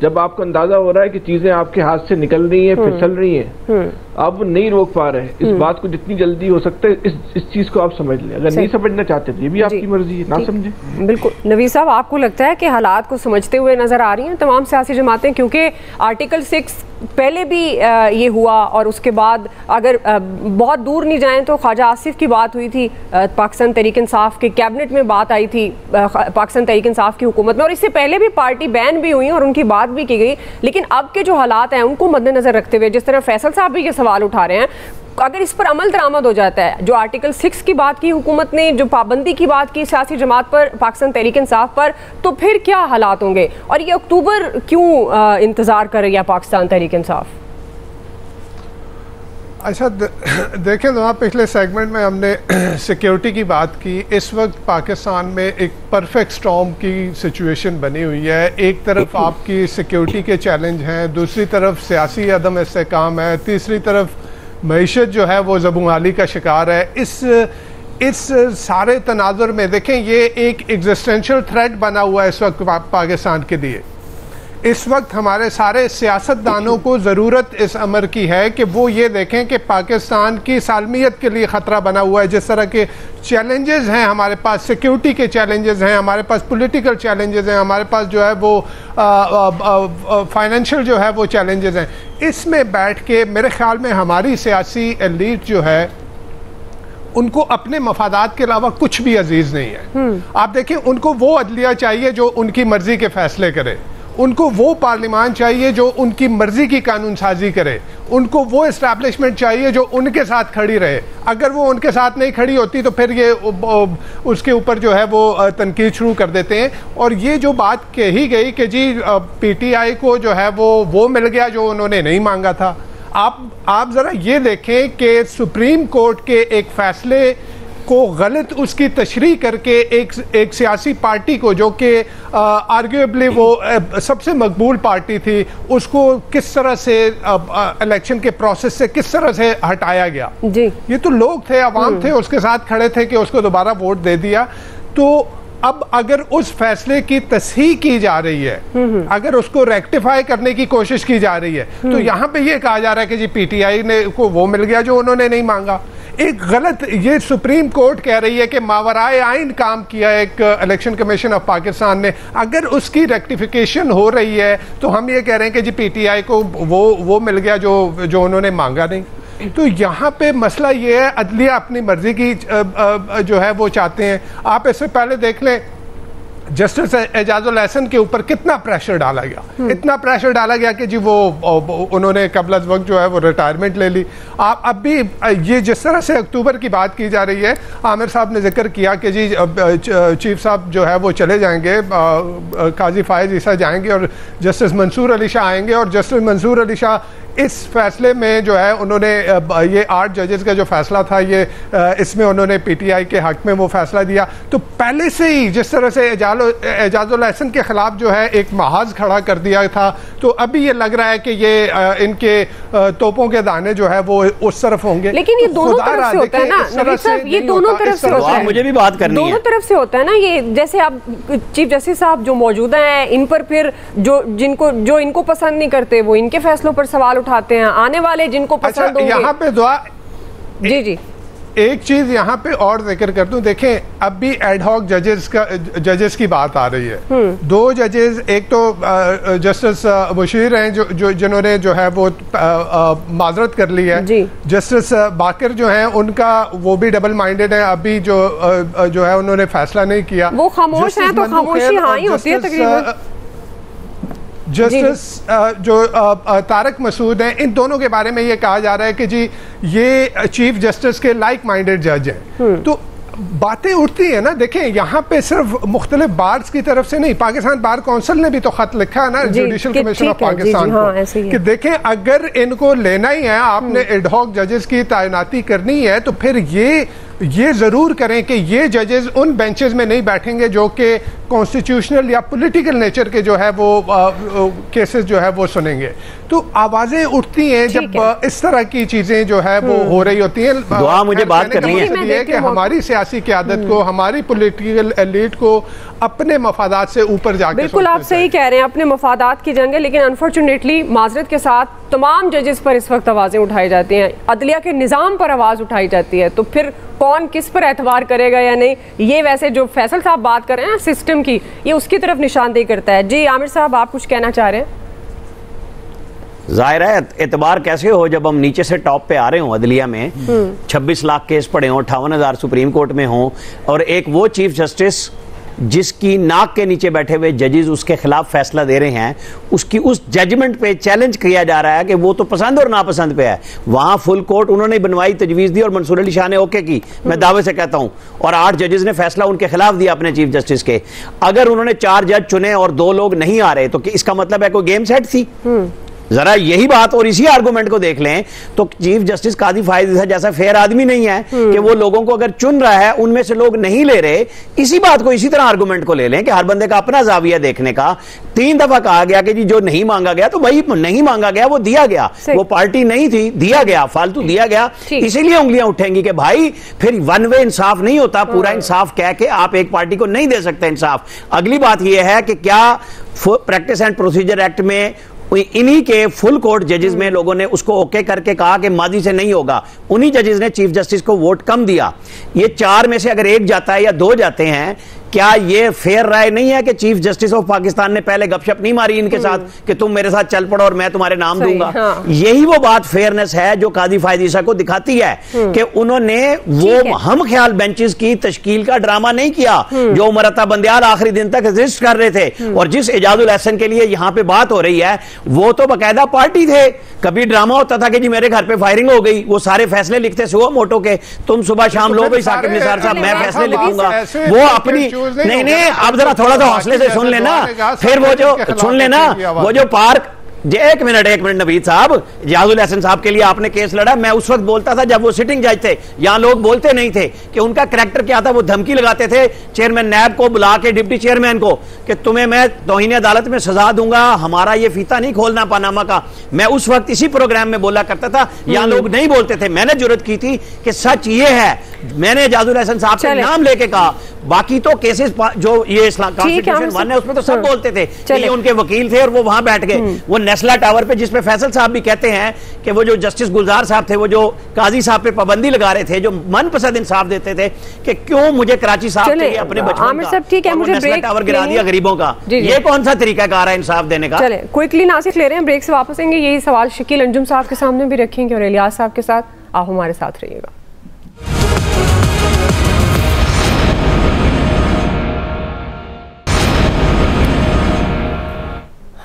जब आपको अंदाजा हो रहा है कि चीजें आपके हाथ से निकल रही हैं, फिसल रही हैं, आप वो नहीं रोक पा रहे हैं, इस बात को जितनी जल्दी हो सकता है इस चीज को आप समझ लें। अगर नहीं समझना चाहते तो ये भी आपकी मर्जी है, ना समझे। बिल्कुल नवीद साहब, आपको लगता है कि हालात को समझते हुए नजर आ रही हैं तमाम सियासी जमातें, क्योंकि आर्टिकल 6 पहले भी ये हुआ और उसके बाद अगर बहुत दूर नहीं जाएं तो ख्वाजा आसिफ की बात हुई थी, पाकिस्तान तहरीक इंसाफ के कैबिनेट में बात आई थी पाकिस्तान तहरीक इंसाफ की हुकूमत में, और इससे पहले भी पार्टी बैन भी हुई और उनकी बात भी की गई। लेकिन अब के जो हालात हैं उनको मद्देनजर रखते हुए, जिस तरह फैसल साहब भी ये सवाल उठा रहे हैं, अगर इस पर अमल दरामद हो जाता है, जो आर्टिकल 6 की बात की हुकूमत ने, जो पाबंदी की बात की सियासी जमात पर, पाकिस्तान तहरीक इंसाफ पर, तो फिर क्या हालात होंगे और ये अक्टूबर क्यों इंतजार कर रही है पाकिस्तान तहरीक इंसाफ? अच्छा देखें तो पिछले सेगमेंट में हमने सिक्योरिटी की बात की। इस वक्त पाकिस्तान में एक परफेक्ट स्टॉर्म की सिचुएशन बनी हुई है। एक तरफ आपकी सिक्योरिटी के चैलेंज हैं, दूसरी तरफ सियासी अदम इस्तेहकाम है, तीसरी तरफ मईशत जो है वो ज़बूहाली का शिकार है। इस सारे तनाजुर में देखें ये एक एग्जिस्टेंशियल थ्रेट बना हुआ है इस वक्त पाकिस्तान के लिए। इस वक्त हमारे सारे सियासतदानों को ज़रूरत इस अमर की है कि वो ये देखें कि पाकिस्तान की सालमियत के लिए ख़तरा बना हुआ है। जिस तरह के चैलेंजेस हैं हमारे पास, सिक्योरिटी के चैलेंजेस हैं हमारे पास, पॉलिटिकल चैलेंजेस हैं हमारे पास, जो है वो फाइनेंशियल जो है वो चैलेंजेस हैं। इसमें बैठ के मेरे ख्याल में हमारी सियासी एलीट जो है उनको अपने मफादात के अलावा कुछ भी अजीज़ नहीं है। आप देखें उनको वो अदलिया चाहिए जो उनकी मर्ज़ी के फ़ैसले करे, उनको वो पार्लियामान चाहिए जो उनकी मर्जी की कानून साजी करे, उनको वो इस्टेब्लिशमेंट चाहिए जो उनके साथ खड़ी रहे। अगर वो उनके साथ नहीं खड़ी होती तो फिर ये उसके ऊपर जो है वो तनकीद शुरू कर देते हैं। और ये जो बात कही गई कि जी PTI को जो है वो मिल गया जो उन्होंने नहीं मांगा था, आप ज़रा ये देखें कि सुप्रीम कोर्ट के एक फैसले को गलत उसकी तशरीह करके एक सियासी पार्टी को जो कि आर्ग्यूएबली वो सबसे मकबूल पार्टी थी, उसको किस तरह से इलेक्शन के प्रोसेस से किस तरह से हटाया गया जी। ये तो लोग थे, अवाम थे, उसके साथ खड़े थे कि उसको दोबारा वोट दे दिया। तो अब अगर उस फैसले की तस्हीह की जा रही है, अगर उसको रेक्टिफाई करने की कोशिश की जा रही है, तो यहाँ पे ये कहा जा रहा है कि जी PTI ने को वो मिल गया जो उन्होंने नहीं मांगा। एक गलत, ये सुप्रीम कोर्ट कह रही है कि मावराए आइन काम किया एक इलेक्शन कमीशन ऑफ पाकिस्तान ने। अगर उसकी रेक्टिफिकेशन हो रही है तो हम ये कह रहे हैं कि जी PTI को वो मिल गया जो उन्होंने मांगा नहीं। तो यहाँ पे मसला ये है, अदलिया अपनी मर्जी की जो है वो चाहते हैं। आप इससे पहले देख लें जस्टिस एजाजुल एहसन के ऊपर कितना प्रेशर डाला गया, इतना प्रेशर डाला गया कि जी वो उन्होंने कबल अज़ वक्त जो है वो रिटायरमेंट ले ली। आप अब भी ये जिस तरह से अक्टूबर की बात की जा रही है, आमिर साहब ने जिक्र किया कि जी चीफ साहब जो है वो चले जाएंगे, काजी फायज ईसा जाएंगे और जस्टिस मंसूर अली शाह आएंगे, और जस्टिस मंसूर अली शाह इस फैसले में जो है उन्होंने ये 8 जजेस का जो फैसला था ये इसमें उन्होंने पीटीआई के हक में वो फैसला दिया। तो पहले से ही जिस तरह से एजाजुल एहसन के खिलाफ जो है एक महाज खड़ा कर दिया था, तो अभी ये लग रहा है कि ये इनके तोपों के दाने जो है वो उस तरफ होंगे। लेकिन ये दोनों तरफ से होता है ना नवीद साहब, ये दोनों तरफ से होता है, मुझे भी बात करनी है, दोनों तरफ से होता है ना। ये जैसे आप चीफ जस्टिस साहब जो मौजूदा हैं, इन पर फिर जो इनको पसंद नहीं करते वो इनके फैसलों पर सवाल उठाते हैं, आने वाले जिनको पसंद होंगे। यहाँ पे दुआ जी एक चीज यहाँ पे और जिक्र कर दूं, देखें अब भी एडहॉक जजेस की बात आ रही है। 2 जजेस, एक तो जस्टिस बशीर हैं जो जिन्होंने जो है वो माजरत कर ली है, जस्टिस बाकर जो हैं उनका वो भी डबल माइंडेड है, अभी जो है उन्होंने फैसला नहीं किया, वो खामोश हैं, तो खामोशी हाँ ही होती है तकरीबन। जस्टिस जो तारक मसूद हैं, इन दोनों के बारे में ये कहा जा रहा है कि जी ये चीफ जस्टिस के लाइक माइंडेड जज हैं। तो बातें उठती है ना, देखें यहाँ पे सिर्फ मुख्तलिफ बार्स की तरफ से नहीं, पाकिस्तान बार काउंसिल ने भी तो खत लिखा है ना जुडिशल कमीशन ऑफ पाकिस्तान को कि देखें अगर इनको लेना ही है, आपने एडहॉक जजेस की तैनाती करनी है, तो फिर ये जरूर करें कि ये जजेस उन बेंचेस में नहीं बैठेंगे जो कि कॉन्स्टिट्यूशनल या पॉलिटिकल नेचर के जो है वो केसेस जो है वो सुनेंगे। तो आवाजें उठती हैं जब इस तरह की चीजें जो है वो हो रही होती हैं। दुआ मुझे बात करनी है कि हमारी सियासी क़यादत को, हमारी पॉलिटिकल एलीट को अपने मफादात से ऊपर जाके, बिल्कुल आप सही कह रहे हैं, अपने मफादात की जंग है, लेकिन अनफॉर्चुनेटली माजरत के साथ तमाम जजेस पर इस वक्त आवाजें उठाई जाती हैं, अदलिया के निज़ाम पर आवाज़ उठाई जाती है, तो फिर कौन किस पर एतबार करेगा या नहीं, ये वैसे जो फैसल साहब बात कर रहे हैं सिस्टम की, ये उसकी तरफ निशानदेही करता है। जी आमिर साहब, आप कुछ कहना चाह रहे हैं? जाहिर है एतबार कैसे हो जब हम नीचे से टॉप पे आ रहे हों, अदलिया में 26 लाख केस पड़े हों, 58,000 सुप्रीम कोर्ट में हों, और एक वो चीफ जस्टिस जिसकी नाक के नीचे बैठे हुए जजेस उसके खिलाफ फैसला दे रहे हैं, उसकी उस जजमेंट पे चैलेंज किया जा रहा है कि वो तो पसंद और नापसंद पे है। वहां फुल कोर्ट उन्होंने बनवाई, तजवीज़ दी और मंसूर अली शाह ने ओके की, मैं दावे से कहता हूं, और 8 जजेस ने फैसला उनके खिलाफ दिया अपने चीफ जस्टिस के। अगर उन्होंने 4 जज चुने और 2 लोग नहीं आ रहे, तो इसका मतलब है कोई गेम सेट थी। जरा यही बात और इसी आर्गुमेंट को देख लें तो चीफ जस्टिस काजी फायज जैसा फेयर आदमी नहीं है कि वो लोगों को अगर चुन रहा है उनमें से लोग नहीं ले रहे। इसी बात को, इसी तरह आर्गुमेंट को ले लें कि हर बंदे का अपना जाविया देखने का। 3 दफा कहा गया कि जी जो नहीं मांगा गया तो भाई नहीं मांगा गया, वो दिया गया, वो पार्टी नहीं थी, दिया गया, फालतू दिया गया, इसीलिए उंगलियां उठेंगी कि भाई फिर वन वे इंसाफ नहीं होता, पूरा इंसाफ कह के आप एक पार्टी को नहीं दे सकते इंसाफ। अगली बात यह है कि क्या प्रैक्टिस एंड प्रोसीजर एक्ट में इन्हीं के फुल कोर्ट जजेस में लोगों ने उसको ओके करके कहा कि माजी से नहीं होगा, उन्हीं जजेस ने चीफ जस्टिस को वोट कम दिया। ये 4 में से अगर 1 जाता है या 2 जाते हैं, क्या ये फेयर राय नहीं है कि चीफ जस्टिस ऑफ पाकिस्तान ने पहले गपशप नहीं मारी इनके साथ कि तुम मेरे साथ चल पड़ो और मैं तुम्हारे नाम दूंगा? हाँ। यही वो बात फेयरनेस है जो काजी फायज ईसा को दिखाती है कि उन्होंने वो हम ख्याल बेंचेस की तश्कील का ड्रामा नहीं किया जो उमरता बंदियाल आखिरी दिन तक रेजिस्ट कर रहे थे। और जिस एजाजुल एहसन के लिए यहां पे बात हो रही है वो तो बाकायदा पार्टी थे। कभी ड्रामा होता था कि जी मेरे घर पे फायरिंग हो गई, वो सारे फैसले लिखते सुबह मोटो के, तुम सुबह शाम लो भाई साकिब निसार साहब मैं फैसले लिखूंगा। वो अपनी नहीं, आप जरा थोड़ा सा हौसले से सुन लेना, फिर वो जो सुन लेना, वो जो पार्क, एक मिनट नवीद साहब, एजाजुल एहसन साहब के लिए आपने केस लड़ा, मैं उस वक्त बोलता था जब वो सिटिंग जज थे, यहां लोग बोलते नहीं थे कि उनका करैक्टर क्या था। वो धमकी लगाते थे चेयरमैन नैब को बुला के, डिप्टी चेयरमैन को, कि तुम्हें मैं तौहीन अदालत में सजा दूंगा, हमारा ये फीता नहीं खोलना पनामा का। मैं उस वक्त इसी प्रोग्राम में बोला करता था, यहां लोग नहीं बोलते थे। मैंने जुर्रत की थी कि सच ये है, मैंने एजाजुल एहसन साहब से नाम लेके कहा। बाकी तो केसेस जो ये कॉन्स्टिट्यूशन 1 है उसमें तो सब बोलते थे कि ये उनके वकील थे और वो वहां बैठ गए। वो नेस्ला टावर पे, जिसमें फैसल साहब भी कहते हैं कि वो जो जस्टिस गुलजार साहब थे, वो जो काजी साहब पे पाबंदी लगा रहे थे, जो मनपसंद इंसाफ देते थे कि क्यों मुझे कराची साहब के अपने बचपन का ठीक है, मुझे नेस्ला टावर गिरा दिया गरीबों का, ये कौन सा तरीका कार है इंसाफ देने का? चले क्विकली नासिर ले रहे हैं, ब्रेक से वापस आएंगे। यही सवाल शकील अंजुम साहब के सामने भी रखेंगे और इलियास साहब के साथ। आप हमारे साथ रहिएगा।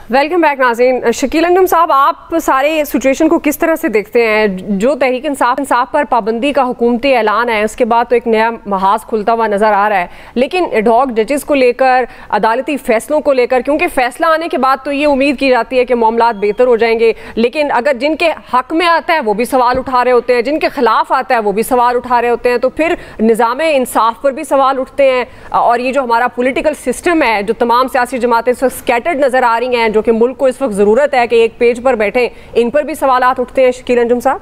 वेलकम बैक नाज़रीन। शकील अंजुम साहब, आप सारे सिचुएशन को किस तरह से देखते हैं? जो तहरीक इंसाफ पर पाबंदी का हुकूमती ऐलान है, उसके बाद तो एक नया महाज खुलता हुआ नज़र आ रहा है, लेकिन एडहॉक जजेस को लेकर, अदालती फैसलों को लेकर, क्योंकि फैसला आने के बाद तो ये उम्मीद की जाती है कि मामलात बेहतर हो जाएंगे, लेकिन अगर जिनके हक में आता है वो भी सवाल उठा रहे होते हैं, जिनके खिलाफ आता है वो भी सवाल उठा रहे होते हैं, तो फिर निज़ाम इंसाफ पर भी सवाल उठते हैं। और ये जो हमारा पॉलिटिकल सिस्टम है, जो तमाम सियासी जमातें इस वक्त स्कैटर्ड नज़र आ रही हैं, जो कि मुल्क को इस वक्त जरूरत है कि एक पेज पर बैठे, इन पर भी सवालात उठते हैं। शकील अंजुम साहब,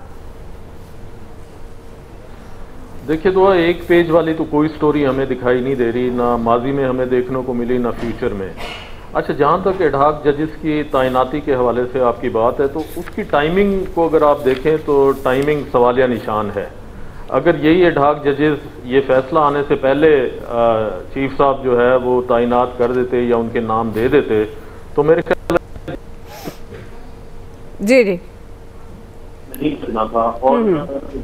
देखिए तो एक पेज वाली तो कोई स्टोरी हमें दिखाई नहीं दे रही, ना माजी में हमें देखने को मिली, ना फ्यूचर में। अच्छा, जहाँ तक एडहॉक जजेस की तैनाती के हवाले से आपकी बात है, तो उसकी टाइमिंग को अगर आप देखें तो टाइमिंग सवालिया निशान है। अगर यही एडहॉक जजेस ये फैसला आने से पहले चीफ साहब जो है वो तैनात कर देते या उनके नाम दे देते, तो मेरे ख्याल जी नहीं करना था। और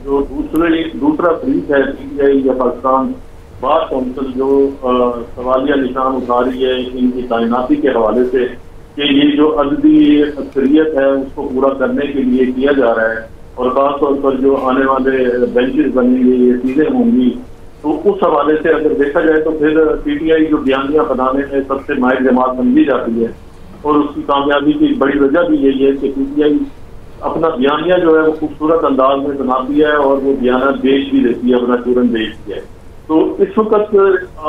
जो दूसरा ब्रीफ है पीटीआई या पाकिस्तान बार काउंसिल जो सवालिया निशान उठा रही है इनकी तैनाती के हवाले से कि ये जो अददी अक्सरियत है उसको पूरा करने के लिए किया जा रहा है, और खासतौर पर जो आने वाले बेंचेस बनेंगे, ये चीजें होंगी, तो उस हवाले से अगर देखा जाए तो फिर पीटीआई जो बयानियां बनाने में सबसे माहिर जमात समझी जाती है, और उसकी कामयाबी की बड़ी वजह भी यही है कि पीटीआई अपना बयानिया जो है वो खूबसूरत अंदाज में बनाती है और वो बयाना बेच भी देती है, अपना चूरन बेचती है। तो इस वक्त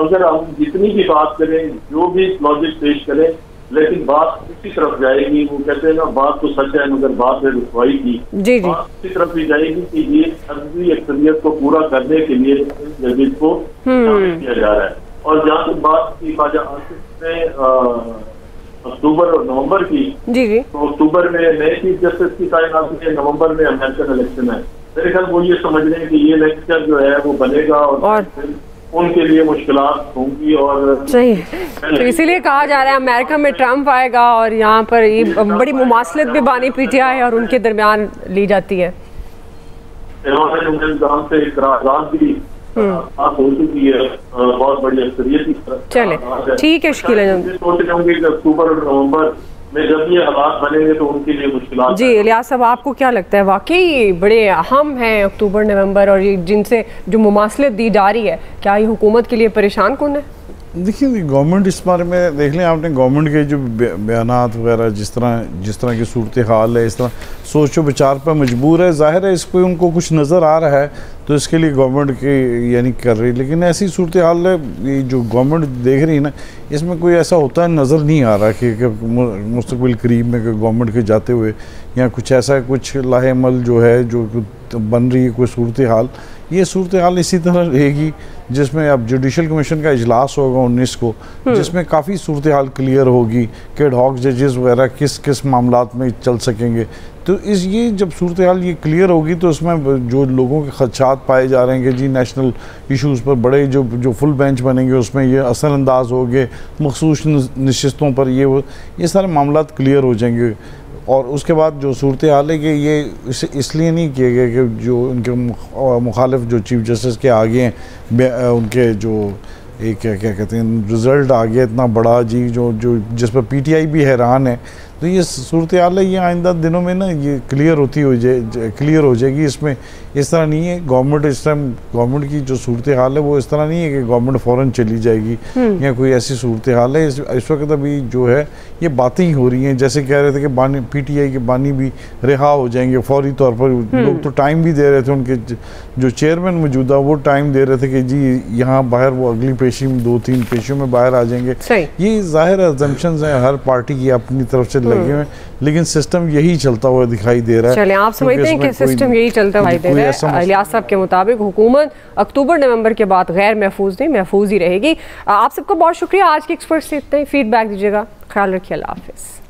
अगर हम जितनी भी बात करें, जो भी लॉजिक पेश करें, लेकिन बात उसी तरफ जाएगी। वो कहते हैं ना, बात तो सच है मगर बात है रुसवाई की। बात उसी तरफ भी जाएगी कि ये अददी अक्सरियत को पूरा करने के लिए जजेस को शामिल किया जा रहा है। और जहाँ तक बात की ख्वाजा आसिफ ने अक्टूबर और नवंबर की, तो अक्टूबर में नए चीफ जस्टिस की तैनाती है, नवंबर में अमेरिकन इलेक्शन है। मेरे ख्याल वो ये समझ रहे हैं कि ये लेक्चर जो है वो बनेगा और उनके लिए मुश्किलात होंगी। और सही तो इसीलिए कहा जा रहा है अमेरिका में ट्रंप आएगा और यहाँ पर ये बड़ी मुमासलत भी बानी पीटीआई और उनके दरमियान ली जाती है। से करारदाद भी हो चुकी है, बहुत बड़ी अक्सरियत की। चले ठीक है शकील अंजुम, सोच रहे होंगे कि अक्टूबर और नवंबर में जब ये हालात बनेंगे तो उनके लिए मुश्किलात। जी इलियास साहब, आपको क्या लगता है, वाकई बड़े अहम हैं अक्टूबर नवंबर, और ये जिनसे जो मुमासलत दी जा रही है, क्या ये हुकूमत के लिए परेशान कौन है? देखिए गवर्नमेंट इस बारे में देख लें आपने, गवर्नमेंट के जो बयानात वगैरह जिस तरह की सूरत हाल है, इस तरह सोचो विचार पर मजबूर है। ज़ाहिर है इस पर उनको कुछ नज़र आ रहा है तो इसके लिए गवर्नमेंट की यानी कर रही, लेकिन ऐसी सूरत हाल है ये जो गवर्नमेंट देख रही है ना, इसमें कोई ऐसा होता है नज़र नहीं आ रहा कि मुस्तकबिल करीब में गवर्नमेंट के जाते हुए या कुछ ऐसा कुछ लाहेमल जो है जो बन रही है कोई सूरत हाल। ये सूरत हाल इसी तरह रहेगी जिसमें अब जुडिशल कमीशन का इजलास होगा 19 को, जिसमें काफ़ी सूरत हाल क्लियर होगी कि एडहॉक जजेस वगैरह किस किस मामलात में चल सकेंगे। तो ये जब सूरत हाल ये क्लियर होगी तो उसमें जो लोगों के खदशात पाए जा रहे हैं कि जी नेशनल इशूज़ पर बड़े जो फुल बेंच बनेंगे उसमें ये असरअंदाज होंगे, मखसूस नशिस्तों पर ये सारे मामलात क्लियर हो जाएंगे। और उसके बाद जो सूरत हाल है कि ये इसलिए नहीं किए गए कि जो उनके मुखालिफ जो चीफ जस्टिस के आगे हैं उनके जो एक क्या कहते हैं रिज़ल्ट आ गया इतना बड़ा जी जो जिस पर पीटीआई भी हैरान है। तो ये सूरत हाल है, ये आइंदा दिनों में ना ये क्लियर हो जाएगी। इसमें इस तरह नहीं है गवर्नमेंट इस टाइम गवर्नमेंट की जो सूरत हाल है वो इस तरह नहीं है कि गवर्नमेंट फ़ौरन चली जाएगी या कोई ऐसी सूरत हाल है। इस वक्त अभी जो है ये बातें ही हो रही हैं, जैसे कह रहे थे कि पीटीआई के बानी भी रिहा हो जाएंगे फौरी तौर पर। लोग तो टाइम भी दे रहे थे, उनके जो चेयरमैन मौजूदा वो टाइम दे रहे थे कि जी यहाँ बाहर वो अगली पेशी में 2-3 पेशियों में बाहर आ जाएंगे। ये ज़ाहिर अज़म्पशंस हैं हर पार्टी की अपनी तरफ से लगे हुए, लेकिन सिस्टम यही चलता हुआ दिखाई दे रहा है। चलें, आप समझते हैं कि सिस्टम यही चलता हुआ दिखाई दे रहा है। इलियास साहब के मुताबिक हुकूमत अक्टूबर नवंबर के बाद गैर महफूज नहीं महफूज ही रहेगी। आप सबका बहुत शुक्रिया। आज के एक्सपर्ट से इतना ही, फीडबैक दीजिएगा। ख्याल रखिए, अल्लाह हाफिज़।